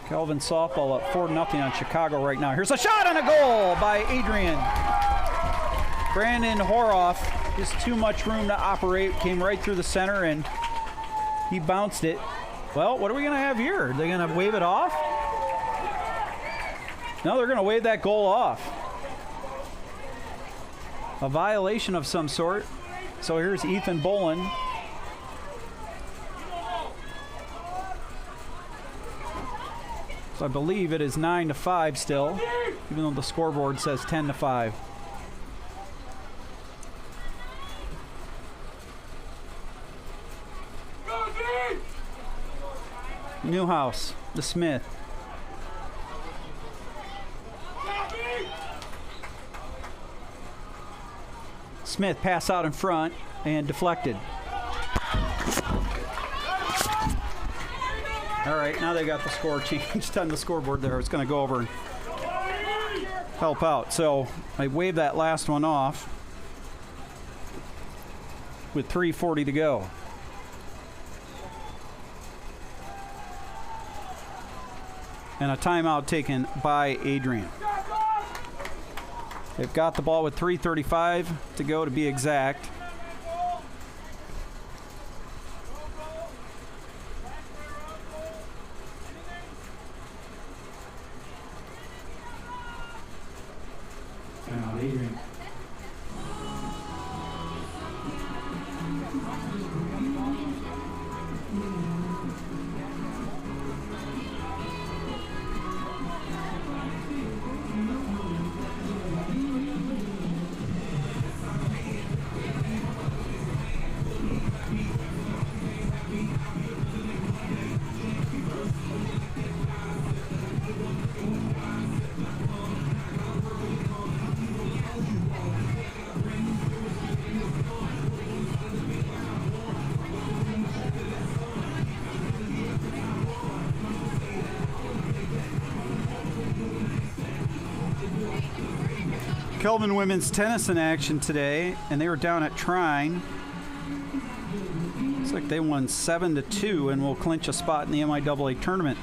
Kelvin softball up 4-0 on Chicago right now. Here's a shot and a goal by Adrian. Brandon Horoff, just too much room to operate. Came right through the center and he bounced it. Well, what are we going to have here? Are they going to wave it off? No, they're going to wave that goal off. A violation of some sort. So here's Ethan Bolin. So I believe it is 9-5 still, even though the scoreboard says 10-5. Newhouse, the Smith. Smith pass out in front and deflected. All right, now they got the score changed on the scoreboard there. It's going to go over and help out. So I waved that last one off with 3:40 to go. And a timeout taken by Adrian. They've got the ball with 3:35 to go to be exact. Adrian. Kelvin women's tennis in action today, and they were down at Trine. Looks like they won 7-2 and will clinch a spot in the MIAA tournament.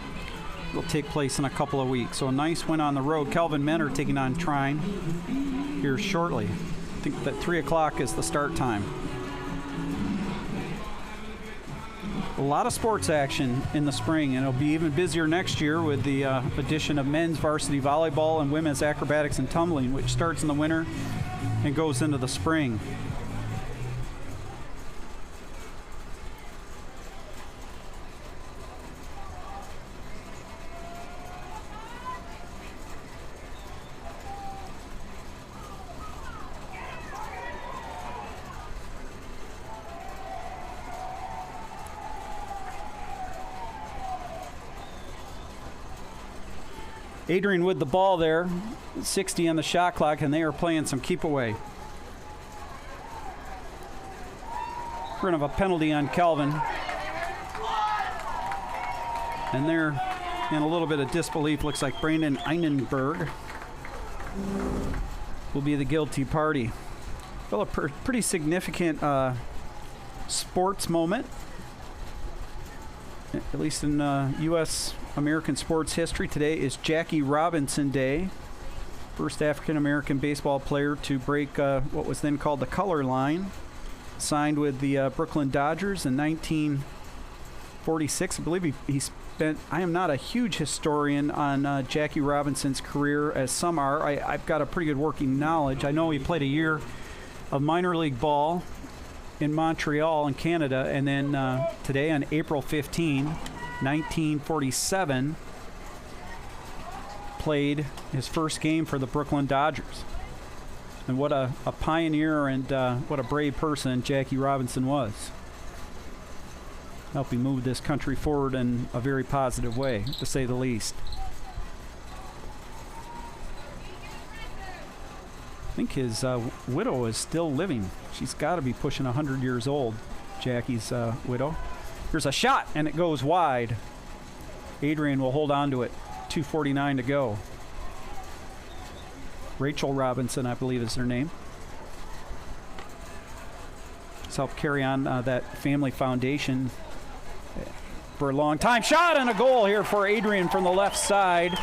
It'll take place in a couple of weeks. So a nice win on the road. Kelvin men are taking on Trine here shortly. I think that 3 o'clock is the start time. A lot of sports action in the spring, and it'll be even busier next year with the addition of men's varsity volleyball and women's acrobatics and tumbling, which starts in the winter and goes into the spring. Adrian with the ball there, 60 on the shot clock, and they are playing some keep away. We're going to have a penalty on Kelvin. And they're in a little bit of disbelief. Looks like Brandon Einenberg will be the guilty party. Well, a pretty significant sports moment, at least in U.S. American sports history. Today is Jackie Robinson Day, first African-American baseball player to break what was then called the color line. Signed with the Brooklyn Dodgers in 1946. I believe he spent, I am not a huge historian on Jackie Robinson's career, as some are. I've got a pretty good working knowledge. I know he played a year of minor league ball in Montreal in Canada, and then today on April 15, 1947, played his first game for the Brooklyn Dodgers. And what a pioneer and what a brave person Jackie Robinson was. Helping move this country forward in a very positive way, to say the least. I think his widow is still living. She's got to be pushing 100 years old, Jackie's widow. Here's a shot, and it goes wide. Adrian will hold on to it. 2:49 to go. Rachel Robinson, I believe, is her name. Has helped carry on that family foundation for a long time. Shot and a goal here for Adrian from the left side.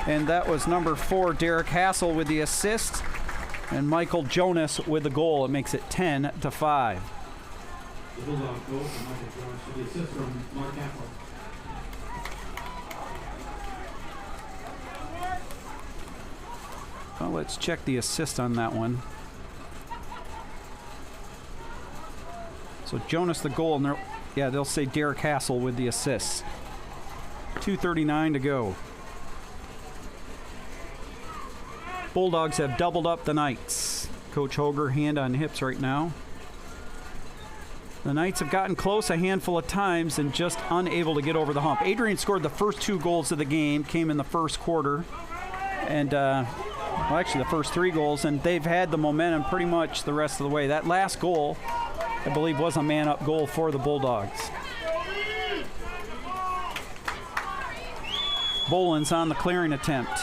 And that was number 4, Derek Hassel, with the assist. And Michael Jonas with the goal. It makes it 10-5. The Bulldog goal from Michael Jones for the assist from Mark Hassel. Well, let's check the assist on that one. So Jonas the goal, and they'll say Derek Hassel with the assist. 2:39 to go. Bulldogs have doubled up the Knights. Coach Hoger, hand on hips right now. The Knights have gotten close a handful of times and just unable to get over the hump. Adrian scored the first 2 goals of the game, came in the first quarter. And, well, actually the first 3 goals, and they've had the momentum pretty much the rest of the way. That last goal, I believe, was a man-up goal for the Bulldogs. Boland's on the clearing attempt.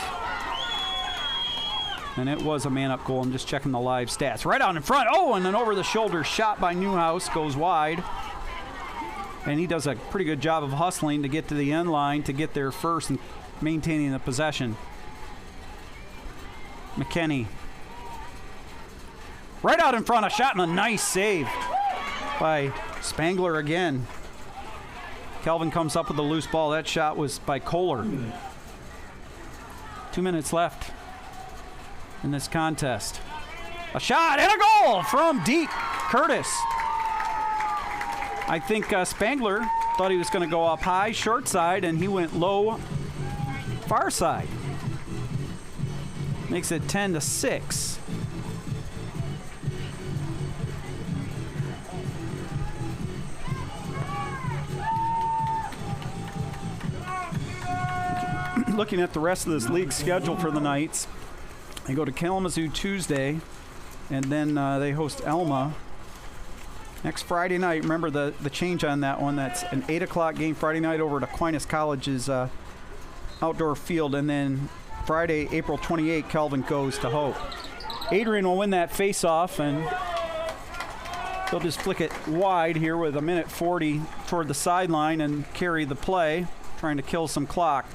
And it was a man-up goal. I'm just checking the live stats. Right out in front. Oh, and an over-the-shoulder shot by Newhouse goes wide. And he does a pretty good job of hustling to get to the end line to get there first and maintaining the possession. McKenney. Right out in front. A shot and a nice save by Spangler again. Kelvin comes up with the loose ball. That shot was by Kohler. 2 minutes left in this contest. A shot and a goal from deep. Curtis. I think Spangler thought he was going to go up high, short side, and he went low, far side. Makes it 10-6. Looking at the rest of this league schedule for the Knights, they go to Kalamazoo Tuesday, and then they host Elma next Friday night. Remember the change on that one. That's an 8 o'clock game Friday night over at Aquinas College's outdoor field. And then Friday, April 28th, Kelvin goes to Hope. Adrian will win that face-off, and they'll just flick it wide here with 1:40 toward the sideline and carry the play, trying to kill some clock.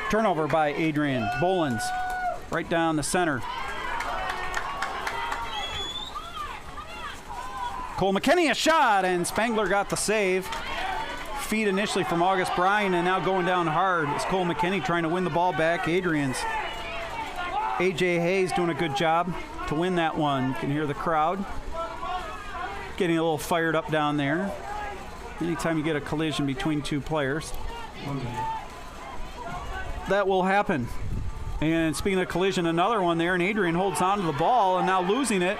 Turnover by Adrian. Bolins right down the center. Cole McKenney a shot, and Spangler got the save. Feed initially from August Bryan, and now going down hard is Cole McKenney trying to win the ball back. Adrian's. A.J. Hayes doing a good job to win that one. You can hear the crowd getting a little fired up down there. Anytime you get a collision between 2 players, that will happen. And speaking of collision, another one there, and Adrian holds on to the ball and now losing it.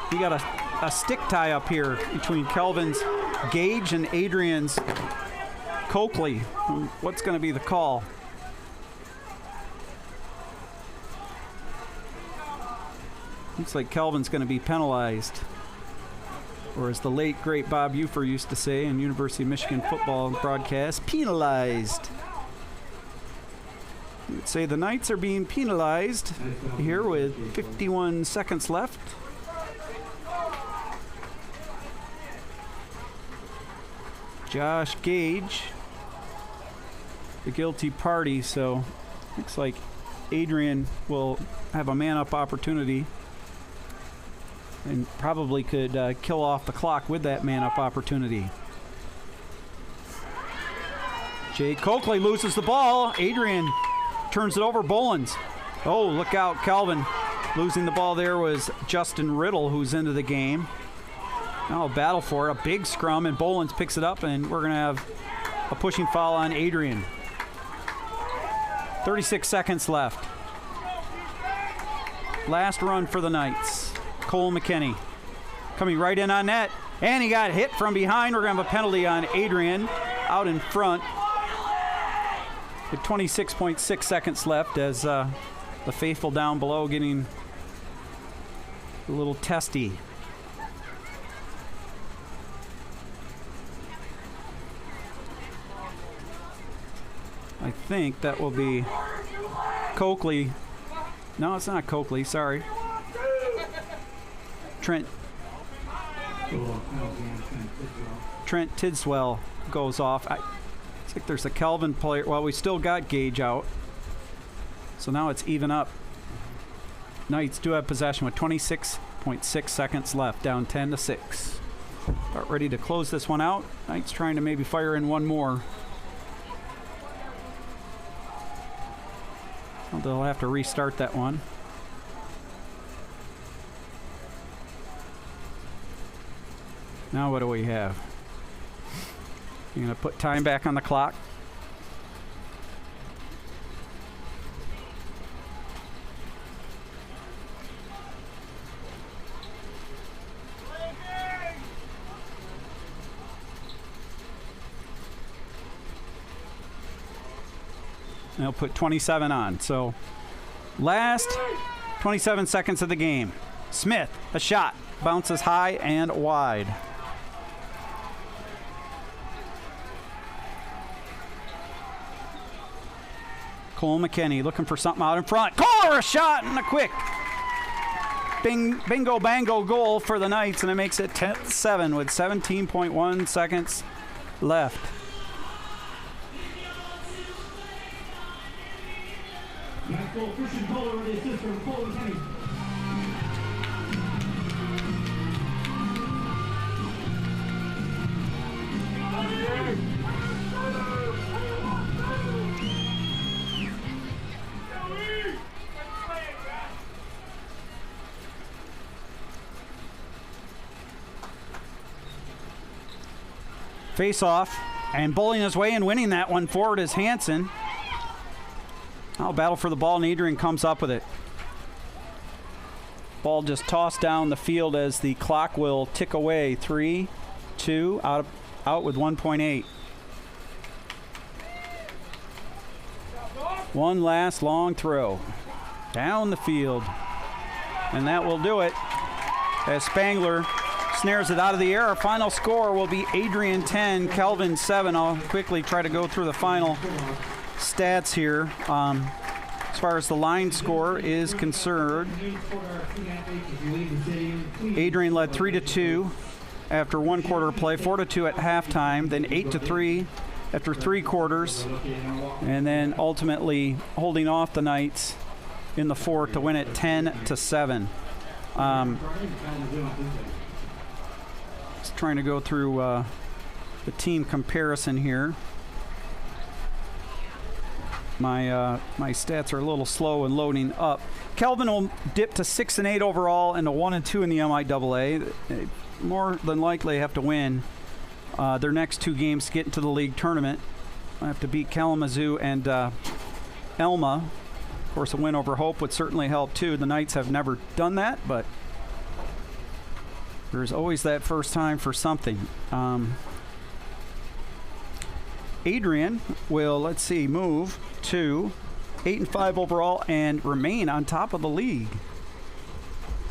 He got a stick tie up here between Kelvin's Gage and Adrian's Coakley. What's going to be the call? Looks like Kelvin's going to be penalized. Or as the late, great Bob Ufer used to say in University of Michigan football broadcast, penalized. You'd say the Knights are being penalized here with 51 seconds left. Josh Gage, the guilty party, so looks like Adrian will have a man-up opportunity and probably could kill off the clock with that man-up opportunity. Jay Coakley loses the ball. Adrian turns it over. Bolins. Oh, look out, Kelvin. Losing the ball there was Justin Riddle, who's into the game. Now a battle for it, a big scrum, and Bolins picks it up, and we're going to have a pushing foul on Adrian. 36 seconds left. Last run for the Knights. Cole McKinney coming right in on net, and he got hit from behind. We're going to have a penalty on Adrian out in front. With 26.6 seconds left as the faithful down below getting a little testy. I think that will be Coakley. No, it's not Coakley, sorry. Trent Tidswell goes off. I think there's a Calvin player. Well, we still got Gage out. So now it's even up. Knights do have possession with 26.6 seconds left, down 10-6. About ready to close this one out. Knights trying to maybe fire in one more. Well, they'll have to restart that one. Now what do we have? You're going to put time back on the clock. They'll put 27 on. So last 27 seconds of the game. Smith, a shot, bounces high and wide. Cole McKinney looking for something out in front. Kohler, a shot and a quick bingo bango goal for the Knights, and it makes it 10-7 with 17.1 seconds left. Christian Kohler with the assist from Cole McKinney. Face off, and bowling his way and winning that one forward is Hansen. Now battle for the ball, and Adrian comes up with it. Ball just tossed down the field as the clock will tick away. 3, 2, out with 1.8. One last long throw down the field, and that will do it as Spangler snares it out of the air. Our final score will be Adrian 10, Kelvin 7. I'll quickly try to go through the final stats here. As far as the line score is concerned, Adrian led 3-2 after one quarter of play, 4-2 at halftime, then 8-3 after 3 quarters, and then ultimately holding off the Knights in the fourth to win it 10-7. Just trying to go through the team comparison here. My stats are a little slow and loading up. Kelvin will dip to 6-8 overall and to 1-2 in the MIAA. They more than likely have to win their next 2 games to get into the league tournament. I have to beat Kalamazoo and Elma. Of course, a win over Hope would certainly help too. The Knights have never done that, but there's always that first time for something. Adrian will, let's see, move to 8-5 overall and remain on top of the league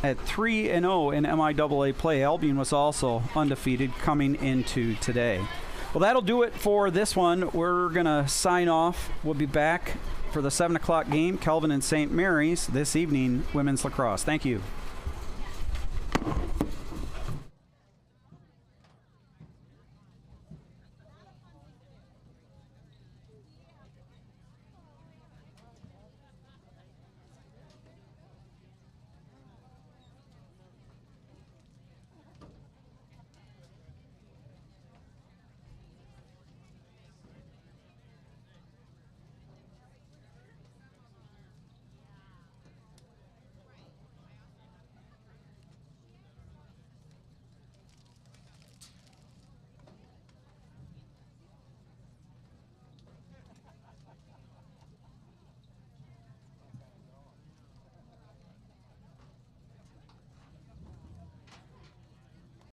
at 3-0 in MIAA play. Albion was also undefeated coming into today. Well, that'll do it for this one. We're going to sign off. We'll be back for the 7 o'clock game, Kelvin and St. Mary's, this evening, women's lacrosse. Thank you.